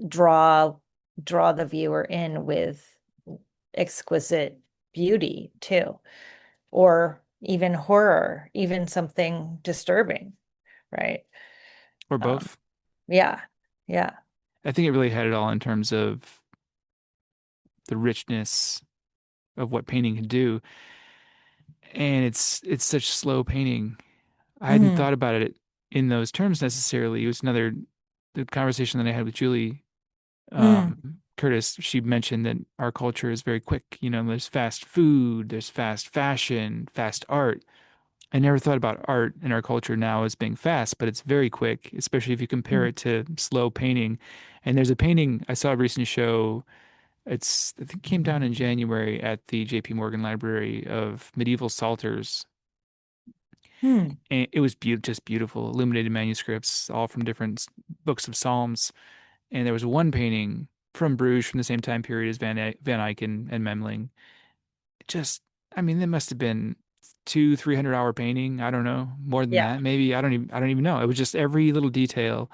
draw draw the viewer in with exquisite beauty too, or even horror, even something disturbing, right? Or Um, both. yeah, yeah, I think it really had it all in terms of the richness of what painting can do. And it's such slow painting. I hadn't Mm, thought about it in those terms necessarily. It was another the conversation that I had with Julie mm, Curtis. She mentioned that our culture is very quick. You know, there's fast food, there's fast fashion, fast art. I never thought about art in our culture now as being fast, but it's very quick, especially if you compare mm, it to slow painting. And there's a painting I saw a recent show. I think it came down in January at the JP Morgan Library of medieval Psalters. mm, And it was just beautiful, illuminated manuscripts, all from different books of Psalms. And there was one painting from Bruges from the same time period as Van Eyck and Memling. Just, I mean, it must have been 300 hour painting. I don't know, more than yeah, that. Maybe I don't even know. It was just every little detail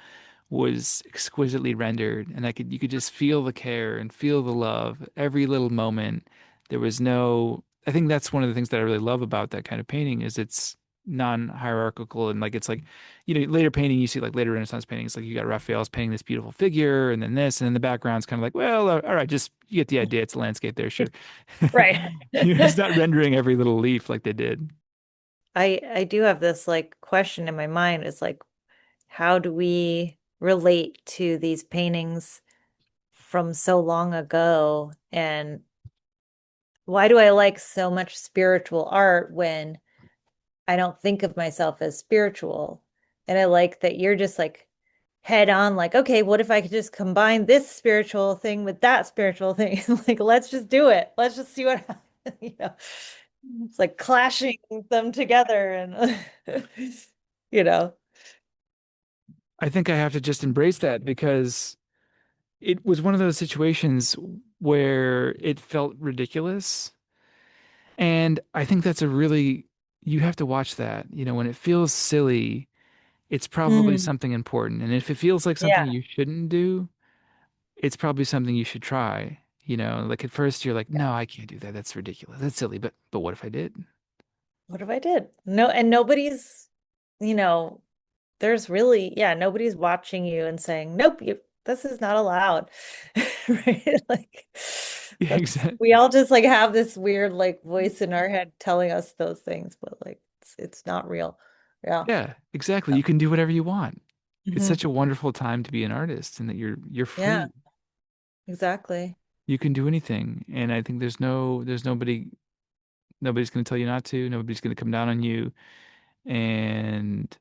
was exquisitely rendered, and you could just feel the care and feel the love every little moment. There was no, I think that's one of the things that I really love about that kind of painting is it's non-hierarchical and like it's like, you know, later painting you see like later Renaissance paintings like you got Raphael's painting this beautiful figure and then this and then the background's kind of like, well, all right, just you get the idea. It's a landscape there, sure. right. You know, he's not rendering every little leaf like they did. I do have this like question in my mind. It's like, how do we relate to these paintings from so long ago? And why do I like so much spiritual art when I don't think of myself as spiritual? And I like that you're just like head on, like, okay, what if I could just combine this spiritual thing with that spiritual thing? Like, let's just do it. Let's just see what happens, you know. It's like clashing them together and you know. I think I have to just embrace that because it was one of those situations where it felt ridiculous. And I think that's a really, you have to watch that. You know, when it feels silly, it's probably Mm, something important. And if it feels like something yeah. you shouldn't do, it's probably something you should try. You know, like at first you're like, no, I can't do that. That's ridiculous. That's silly. But what if I did? What if I did? No, and nobody's, you know, there's really, yeah, nobody's watching you and saying, nope, this is not allowed. Right? Like Yeah, that's exactly. we all just like have this weird like voice in our head telling us those things, but like it's not real. Yeah. Yeah, exactly. You can do whatever you want. It's Hmm. such a wonderful time to be an artist and that you're Yeah, free. exactly. You can do anything. And I think there's nobody's going to tell you not to. Nobody's going to come down on you. And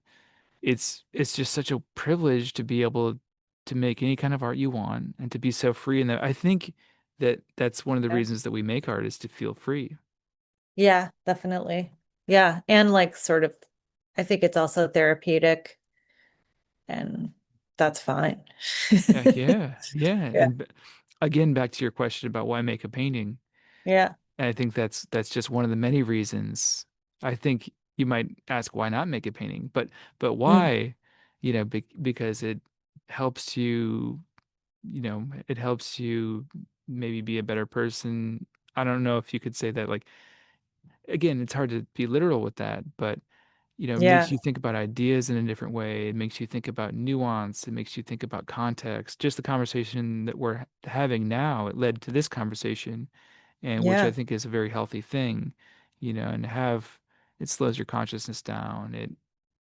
it's just such a privilege to be able to make any kind of art you want and to be so free in that. I think that that's one of the Yeah. reasons that we make art is to feel free. Yeah, definitely. Yeah, and like sort of I think it's also therapeutic and that's fine. Yeah, yeah, yeah. Yeah. Again, back to your question about why make a painting. Yeah. And I think that's just one of the many reasons. I think you might ask why not make a painting, but Mm. why? You know, because it helps you, you know, it helps you maybe be a better person. I don't know if you could say that like again, it's hard to be literal with that, but you know, it makes Yeah. you think about ideas in a different way. It makes you think about nuance. It makes you think about context. Just the conversation that we're having now, it led to this conversation and which I Yeah. think is a very healthy thing, you know, and have it slows your consciousness down.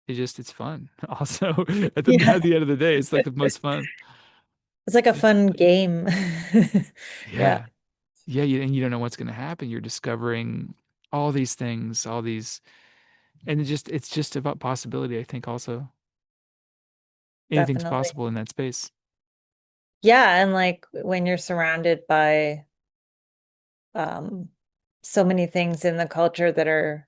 It's fun. Also, Yeah. at the end of the day, it's like the most fun. It's like a fun game. Yeah, Yeah. Yeah, and you don't know what's going to happen. You're discovering all these things, all these, and it's just about possibility, I think also. Anything's definitely. possible in that space. Yeah, and like when you're surrounded by um so many things in the culture that are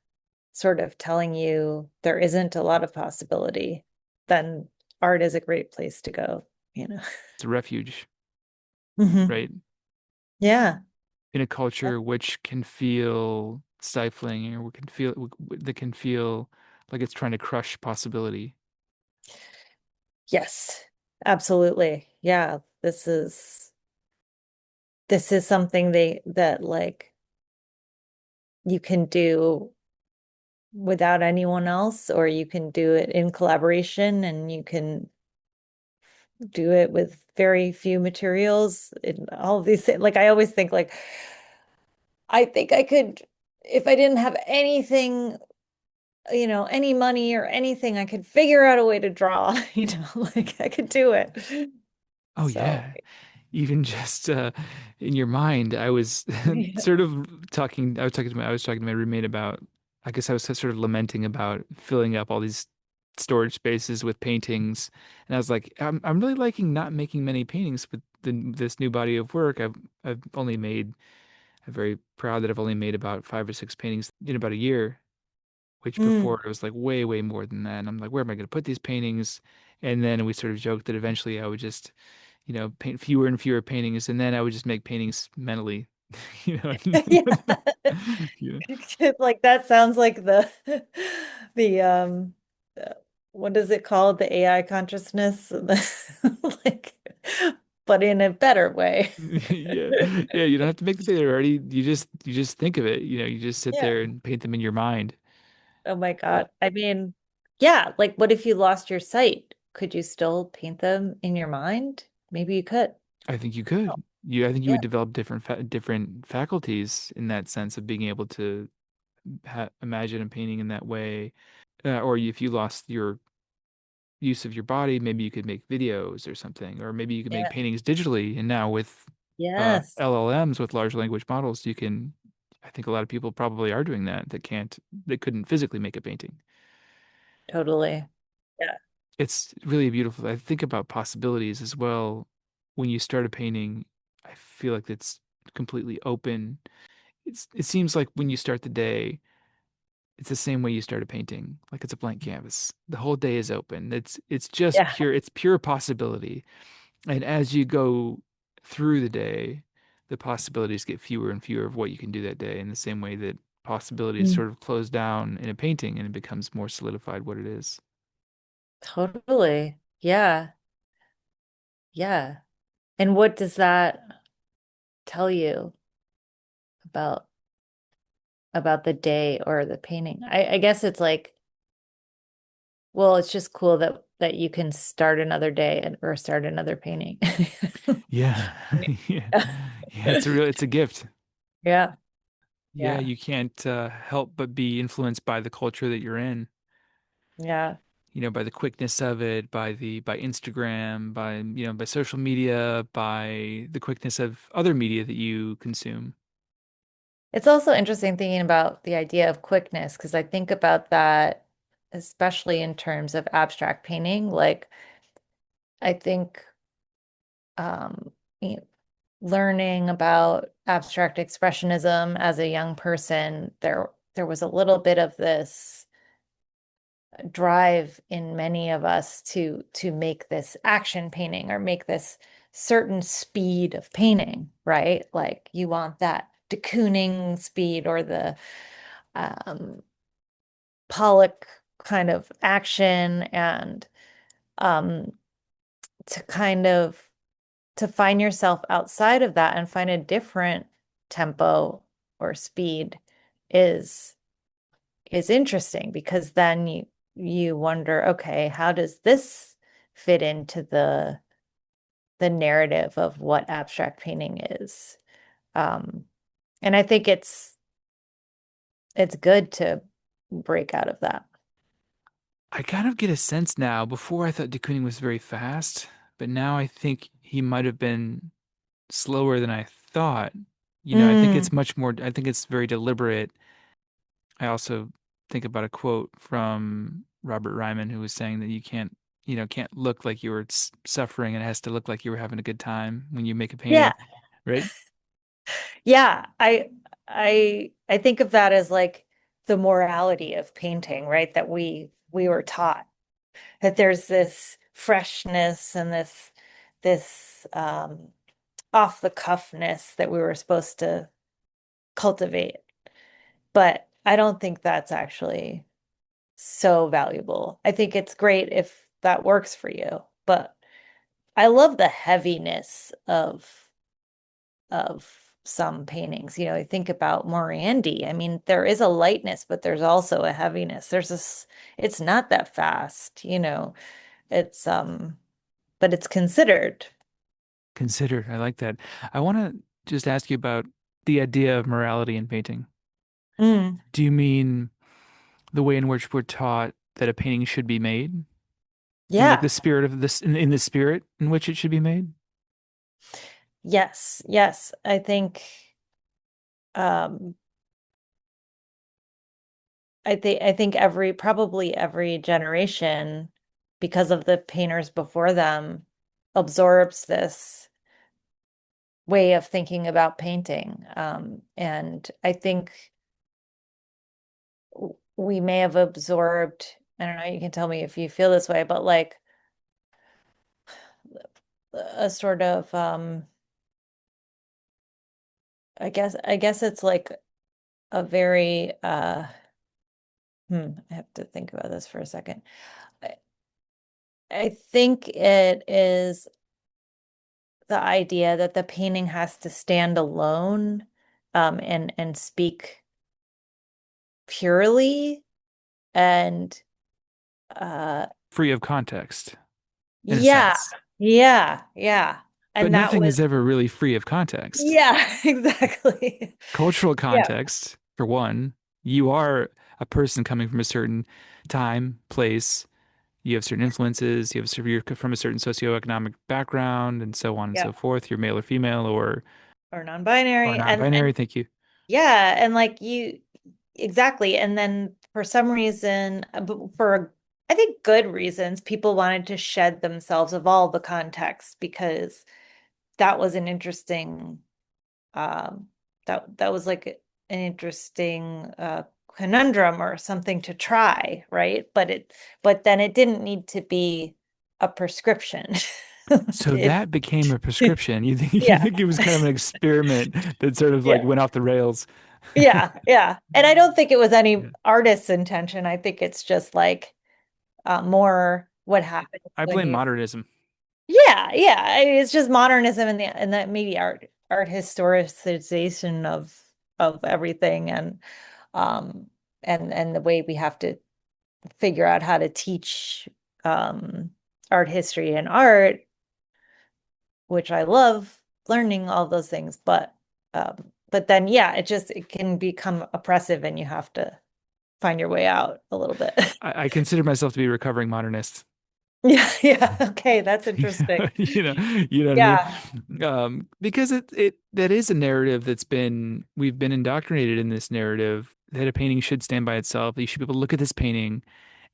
sort of telling you there isn't a lot of possibility, then art is a great place to go, you know. It's a refuge, Hmm. right? Yeah. In a culture which can feel stifling or that can feel like it's trying to crush possibility. Yes. Absolutely. Yeah. This is something that like you can do without anyone else, or you can do it in collaboration and you can do it with very few materials and all of these things. Like I always think like I think I could if I didn't have anything, any money or anything, I could figure out a way to draw, like I could do it. Oh So, yeah. Even just in your mind, I was yeah. sort of I was talking to my roommate about, I guess I was sort of lamenting about filling up all these storage spaces with paintings. And I was like, I'm really liking not making many paintings with this new body of work. I've only made, I'm very proud that I've only made about 5 or 6 paintings in about a year, which Mm. before it was like way, way more than that. And I'm like, where am I going to put these paintings? And then we sort of joked that eventually I would just, paint fewer and fewer paintings, and then I would just make paintings mentally, you know. Yeah. Yeah. Like that sounds like the uh, what is it called? The AI consciousness. Like, but in a better way. Yeah. Yeah, you don't have to make the painting already. You just think of it, you just sit Yeah. there and paint them in your mind. Oh my Uh, God. I mean, yeah, like what if you lost your sight? Could you still paint them in your mind? Maybe you could. I think you Oh, could. I think you yeah. would develop different faculties in that sense of being able to imagine a painting in that way. Or if you lost your use of your body, maybe you could make videos or something, or maybe you could make Yeah. paintings digitally. And now with Yes, LLMs, with large language models, you can. I think a lot of people probably are doing that that couldn't physically make a painting. totally. Yeah. It's really beautiful. I think about possibilities as well. When you start a painting, I feel like it's completely open. It seems like when you start the day, it's the same way you start a painting, like it's a blank canvas. The whole day is open. Yeah. It's pure possibility. And as you go through the day, the possibilities get fewer and fewer of what you can do that day, in the same way that possibilities Mm. sort of close down in a painting and it becomes more solidified what it is. Totally. Yeah. Yeah. And what does that tell you about the day or the painting? I guess it's like, well, it's just cool that you can start another day or start another painting. Yeah. Yeah. Yeah, it's a gift. Yeah. Yeah, Yeah. you can't help but be influenced by the culture that you're in. Yeah. By the quickness of it, by Instagram, by social media, by the quickness of other media that you consume. It's also interesting thinking about the idea of quickness because I think about that, especially in terms of abstract painting. Like, I think um, you know, learning about abstract expressionism as a young person, there was a little bit of this drive in many of us to make this action painting or make this certain speed of painting, right? Like you want that de Kooning speed or the um, Pollock kind of action and um, to kind of to find yourself outside of that and find a different tempo or speed is is interesting because then you wonder, okay, how does this fit into the narrative of what abstract painting is? Um, and I think it's good to break out of that. I kind of get a sense now. Before I thought de Kooning was very fast, but now I think he might have been slower than I thought. I think Mm, it's much more. I think it's very deliberate. I also think about a quote from Robert Ryman who was saying that you can't look like you were suffering, and it has to look like you were having a good time when you make a yeah. painting, right? Yeah, I think of that as like the morality of painting, right? That we were taught that there's this freshness and this off the cuffness that we were supposed to cultivate. But I don't think that's actually so valuable. I think it's great if that works for you, but I love the heaviness of some paintings. I think about Morandi. I mean, there is a lightness, but there's also a heaviness. It's not that fast. It's but it's considered. Consider. I like that. I want to just ask you about the idea of morality in painting. Mm, Do you mean the way in which we're taught that a painting should be made? In like the yeah. spirit of this, in the spirit in which it should be made? Yes. Yes. Um I think probably every generation, because of the painters before them, absorbs this way of thinking about painting. And I think we may have absorbed, I don't know, you can tell me if you feel this way, but like a sort of I guess it's like a very I have to think about this for a second. I, I think it is the idea that the painting has to stand alone, and speak purely, and uh Free of context, in a yeah, sense. yeah. But And that nothing was, is ever really free of context. yeah, exactly. Cultural Yeah, context, for one, you are a person coming from a certain time, place. You have certain influences. You're from a certain socioeconomic background, and so on and yeah. so forth. You're male or female, Or or non-binary, and non-binary. Thank you. yeah, and like you, exactly. And then for some reason, for I think good reasons, people wanted to shed themselves of all the context because that was an interesting, um that was like an interesting conundrum or something to try, right? But then it didn't need to be a prescription. Like So that became a prescription. You think you yeah. think it was kind of an experiment that sort of like Yeah. went off the rails? Yeah. And I don't think it was any Yeah. artist's intention. I think it's just like more what happens I when blame you, modernism. yeah. It's just modernism and that maybe art historicization of everything, um and the way we have to figure out how to teach um art history and art, which I love learning all those things, but then yeah, it can become oppressive and you have to find your way out a little bit. I consider myself to be a recovering modernist. Yeah. Okay, that's interesting. You know what I mean? Yeah. Because it that is a narrative we've been indoctrinated in this narrative that a painting should stand by itself. You should be able to look at this painting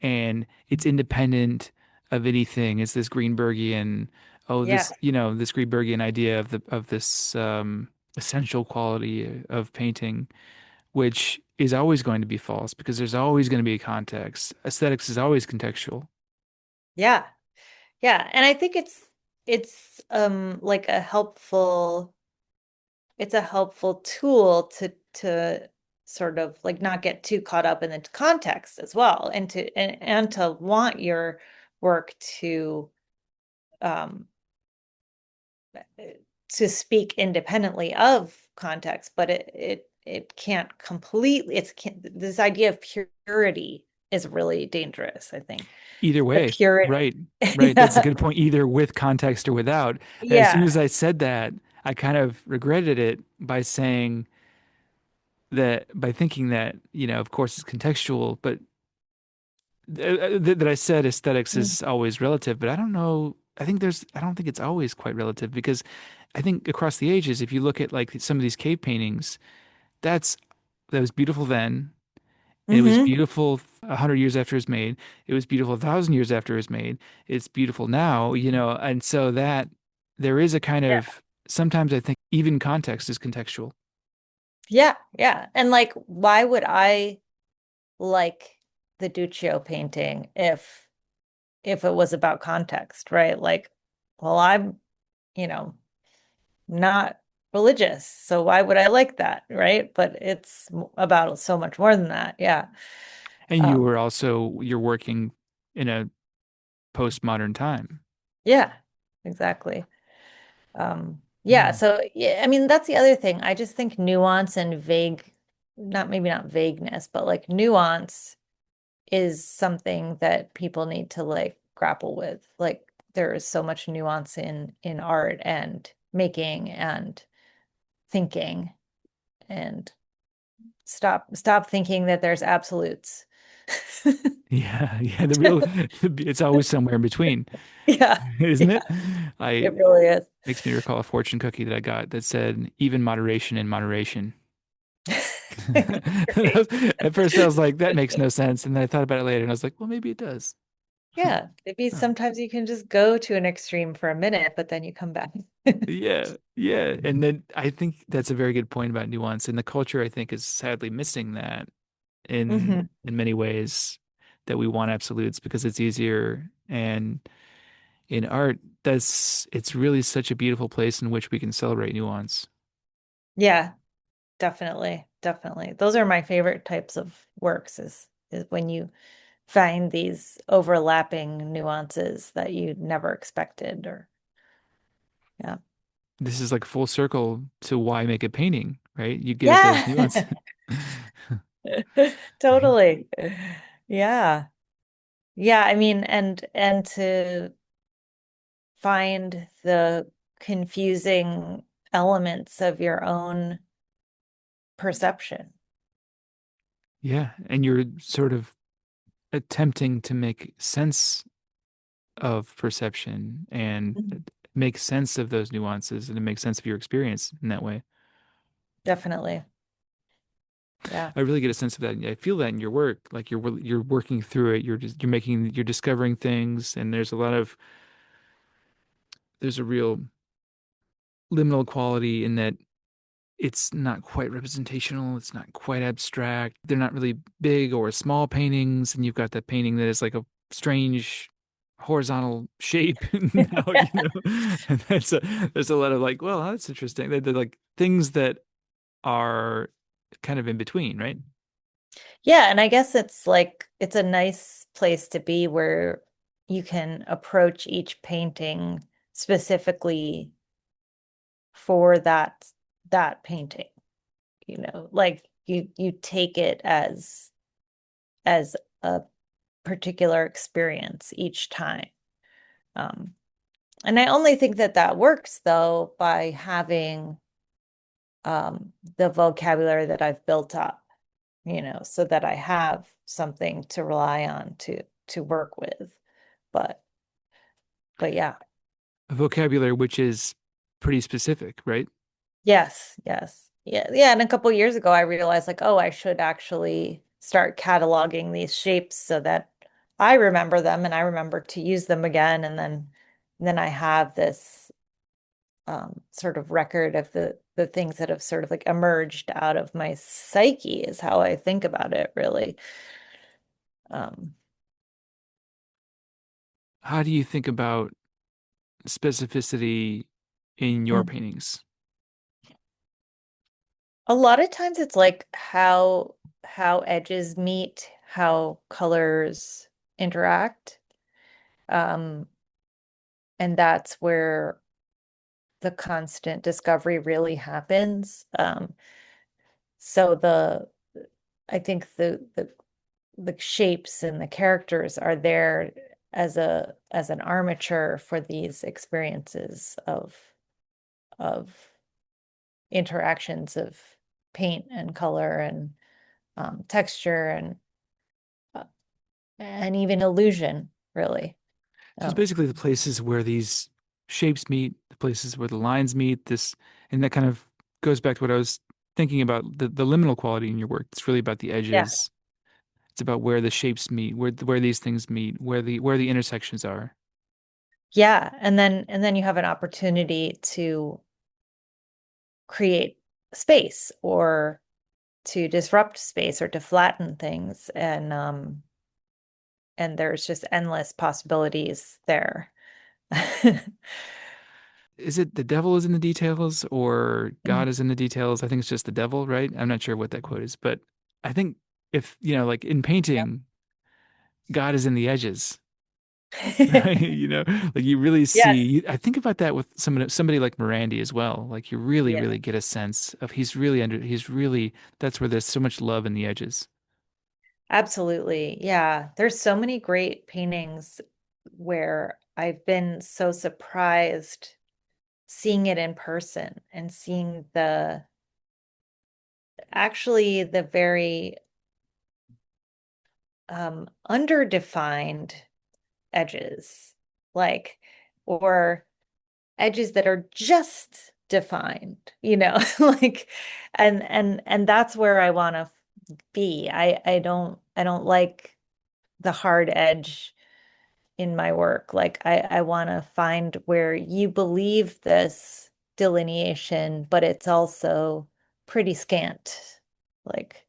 and it's independent of anything. It's this Greenbergian, Yeah. this Greenbergian idea of this essential quality of painting, which is always going to be false because there's always going to be a context. Aesthetics is always contextual. Yeah. Yeah. And I think it's like it's a helpful tool to sort of like not get too caught up in the context as well, and to want your work um to speak independently of context, but it can't completely, this idea of purity is really dangerous, I think. Either The way, purity. right, right. That's a good point. Either with context or without. As soon Yeah. as I said that, I kind of regretted it by saying that, by thinking that, of course, it's contextual, but that I said aesthetics Mm. is always relative, but I don't know. I don't think it's always quite relative because I think across the ages, if you look at like some of these cave paintings, that's that was beautiful then. And it was Hmm. beautiful 100 years after it was made. It was beautiful 1,000 years after it was made. It's beautiful now, and so that there is a kind Yeah. of sometimes I think even context is contextual. Yeah. And like, why would I like the Duccio painting if it was about context, right? Like, well, I'm, you know, not religious, so why would I like that, right? But it's about so much more than that. Yeah. And Um, you're working in a postmodern time. yeah, exactly. Yeah, Hmm. so yeah, I mean that's the other thing. I just think nuance and not maybe not vagueness, but like nuance is something that people need to like grapple with. Like there is so much nuance in art and making and thinking, and stop thinking that there's absolutes. Yeah, yeah, the real it's always somewhere in between, Yeah, isn't yeah, it? I it really is. makes me recall a fortune cookie that I got that said even moderation in moderation. Great. At first I was like, that makes no sense. And then I thought about it later and I was like, well, maybe it does. Yeah, maybe Huh. sometimes you can just go to an extreme for a minute, but then you come back. Yeah, yeah. And then I think that's a very good point about nuance. And the culture, I think, is sadly missing that Hmm. in many ways, that we want absolutes because it's easier. And in art, that's it's really such a beautiful place in which we can celebrate nuance. Yeah, definitely, definitely. Those are my favorite types of works is when you find these overlapping nuances that you never expected or yeah. This is like full circle to why make a painting, right? You get at those Yeah. nuances. Totally. Yeah. Yeah, I mean, and to find the confusing elements of your own perception. Yeah, and you're sort of attempting to make sense of perception and Mhm. make sense of those nuances and to make sense of your experience in that way. Definitely. Yeah. I really get a sense of that. I feel that in your work, like you're working through it. You're discovering things, and there's a real liminal quality in that it's not quite representational. It's not quite abstract. They're not really big or small paintings. And you've got that painting that is like a strange horizontal shape. Now, and there's a lot of like, well, that's interesting. They're like things that are kind of in between, right? Yeah, and I guess it's like it's a nice place to be where you can approach each painting specifically for that painting, like you take it as a particular experience each time. Um, and I only think that that works though by having the vocabulary that I've built up, so that I have something to rely on to work with. But but yeah. A vocabulary which is pretty specific, right? Yes, yes. Yeah, yeah. And a couple years ago I realized like, oh, I should actually start cataloging these shapes so that I remember them and I remember to use them again. And then I have this sort of record of the things that have sort of like emerged out of my psyche is how I think about it, really. Um, How do you think about specificity in your mm. paintings? A lot of times it's like how edges meet, how colors interact. Um, and that's where the constant discovery really happens. So I think the shapes and the characters are there as an armature for these experiences of interactions of paint and color and texture uh, and even illusion, really. So it's Um, basically the places where these shapes meet, the places where the lines meet, and that kind of goes back to what I was thinking about the liminal quality in your work. It's really about the yeah, edges. It's about where the shapes meet, where these things meet, where the intersections are. yeah, and then you have an opportunity to create space or to disrupt space or to flatten things, and there's just endless possibilities there. Is it the devil is in the details or God is in the details? I think it's just the devil, right? I'm not sure what that quote is, but I think if, like in painting, God is in the edges, right? Like you really Yes. see, I think about that with somebody like Morandi as well. Like you really, Yeah, really get a sense of that's where there's so much love in the edges. absolutely. Yeah. There's so many great paintings where I've been so surprised seeing it in person and seeing the actually the very underdefined edges, like, or edges that are just defined, like, and that's where I want to be. I don't like the hard edge in my work. Like I want to find where you believe this delineation, but it's also pretty scant. Like,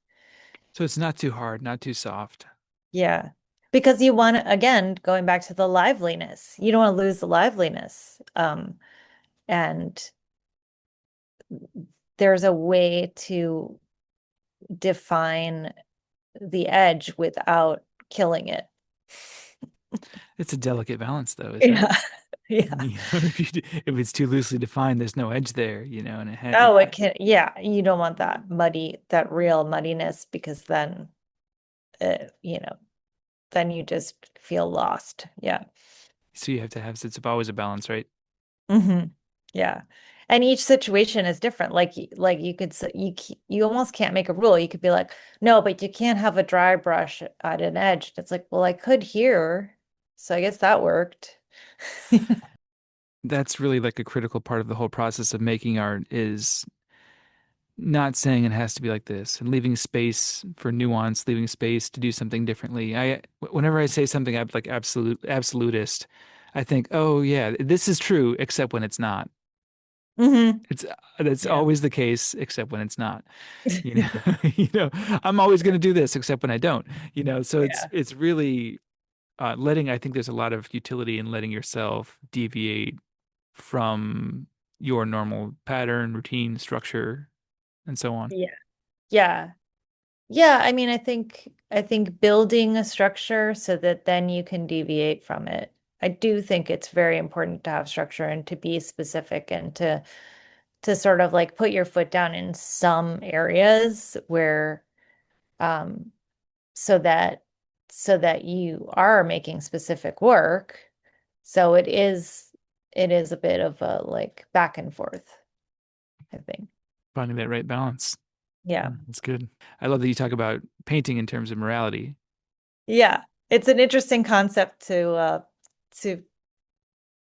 So it's not too hard, not too soft. yeah. Because you want to, again, going back to the liveliness, you don't want to lose the liveliness. And there's a way to define the edge without killing it. It's a delicate balance, though, isn't it? Yeah. Yeah. You know, if it's too loosely defined, there's no edge there, and Oh, it can, yeah, you don't want that muddy, that real muddiness because then, you know, then you just feel lost. Yeah. so you have to have, it's always a balance, right? Hmm. Yeah. And each situation is different. Like you could say you almost can't make a rule. You could be like, no, but you can't have a dry brush at an edge. It's like, well, I could here. So I guess that worked. That's really like a critical part of the whole process of making art is not saying it has to be like this and leaving space for nuance, leaving space to do something differently. Whenever I say something like absolutist, I think, oh yeah, this is true, except when it's not. Hmm. It's that's Yeah. always the case, except when it's not. You know, I'm always going to do this, except when I don't. So it's Yeah. it's really letting. I think there's a lot of utility in letting yourself deviate from your normal pattern, routine, structure, and so on. Yeah. Yeah. Yeah, I mean, I think building a structure so that then you can deviate from it. I do think it's very important to have structure and to be specific and to sort of like put your foot down in some areas where um so that so that you are making specific work. So it is a bit of a like back and forth, I think. Finding that right balance. Yeah. That's good. I love that you talk about painting in terms of morality. Yeah. It's an interesting concept to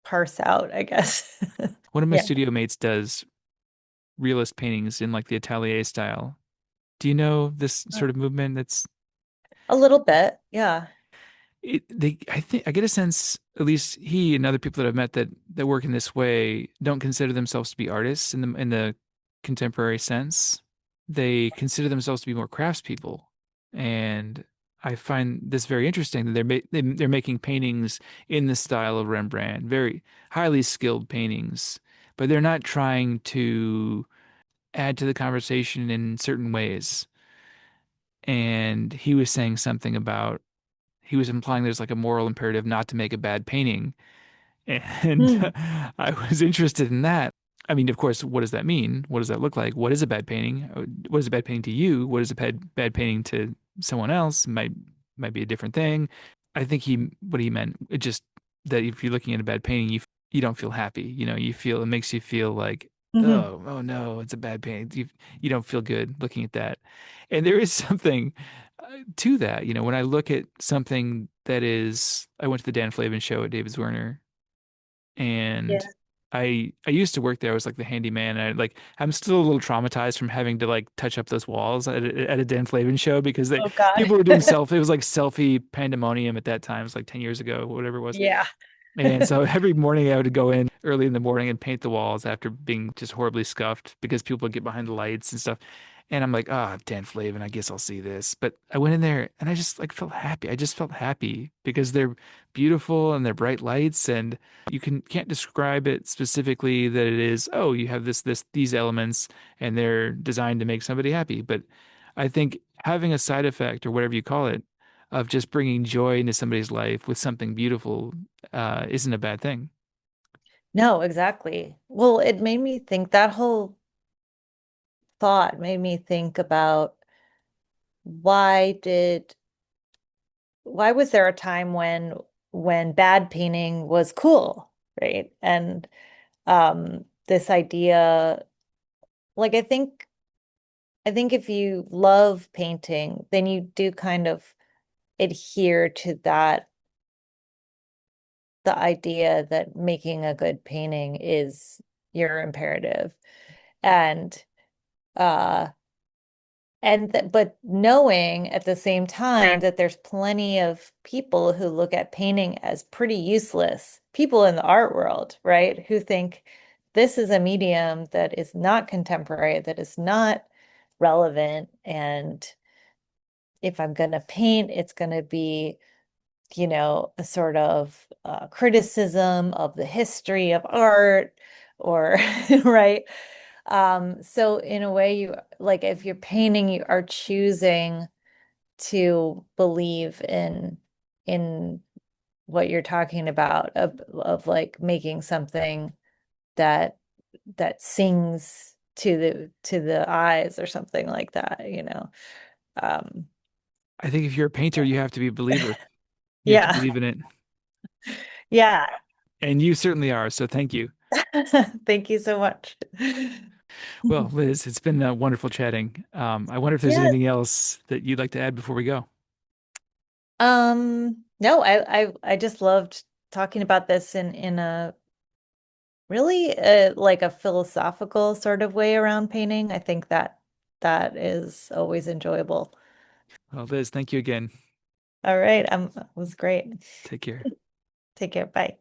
parse out, I guess. One of my Yeah, studio mates does realist paintings in like the atelier style. Do you know this sort of movement? That's a little bit. Yeah. I think I get a sense, at least he and other people that I've met that work in this way don't consider themselves to be artists in the contemporary sense. They consider themselves to be more craftspeople, and I find this very interesting that they're making paintings in the style of Rembrandt, very highly skilled paintings, but they're not trying to add to the conversation in certain ways. And he was saying something about he was implying there's like a moral imperative not to make a bad painting. And Hmm. I was interested in that. I mean, of course, what does that mean? What does that look like? What is a bad painting? What is a bad painting to you? What is a bad painting to someone else? Might be a different thing. I think what he meant, it just that if you're looking at a bad painting, you don't feel happy. It makes you feel like, Hmm. oh no, it's a bad painting. You don't feel good looking at that. And there is something to that. When I look at something that is, I went to the Dan Flavin show at David's Werner, and Yeah. I used to work there. I was like the handyman. And I'm still a little traumatized from having to like touch up those walls at a Dan Flavin show because Oh God. people were doing selfie. It was like selfie pandemonium at that time. It was like 10 years ago, whatever it was. Yeah. And so every morning I would go in early in the morning and paint the walls after being just horribly scuffed because people would get behind the lights and stuff. And I'm like, ah, Dan Flavin, I guess I'll see this. But I went in there and I just like felt happy. I just felt happy because they're beautiful and they're bright lights and you can't describe it specifically that it is, oh, you have these elements and they're designed to make somebody happy. But I think having a side effect or whatever you call it of just bringing joy into somebody's life with something beautiful isn't a bad thing. No, exactly. Well, it made me think that whole thought made me think about why did why was there a time when when bad painting was cool, right? And this idea, like I think if you love painting, then you do kind of adhere to that, the idea that making a good painting is your imperative. And uh but knowing at the same time that there's plenty of people who look at painting as pretty useless, people in the art world, right? Who think this is a medium that is not contemporary, that is not relevant, and if I'm going to paint, it's going to be, a sort of criticism of the history of art or, right? So in a way, you like if you're painting, you are choosing to believe in what you're talking about of like making something that that sings to the eyes or something like that. Um, I think if you're a painter, you have to be a believer. You have to yeah, believe in it. yeah. And you certainly are. So thank you. Thank you so much. Well, Liz, it's been wonderful chatting. I wonder if there's Yeah. anything else that you'd like to add before we go. No, I just loved talking about this in a really like a philosophical sort of way around painting. I think that that is always enjoyable. Well, Liz, thank you again. All right, it was great. Take care. Take care. Bye.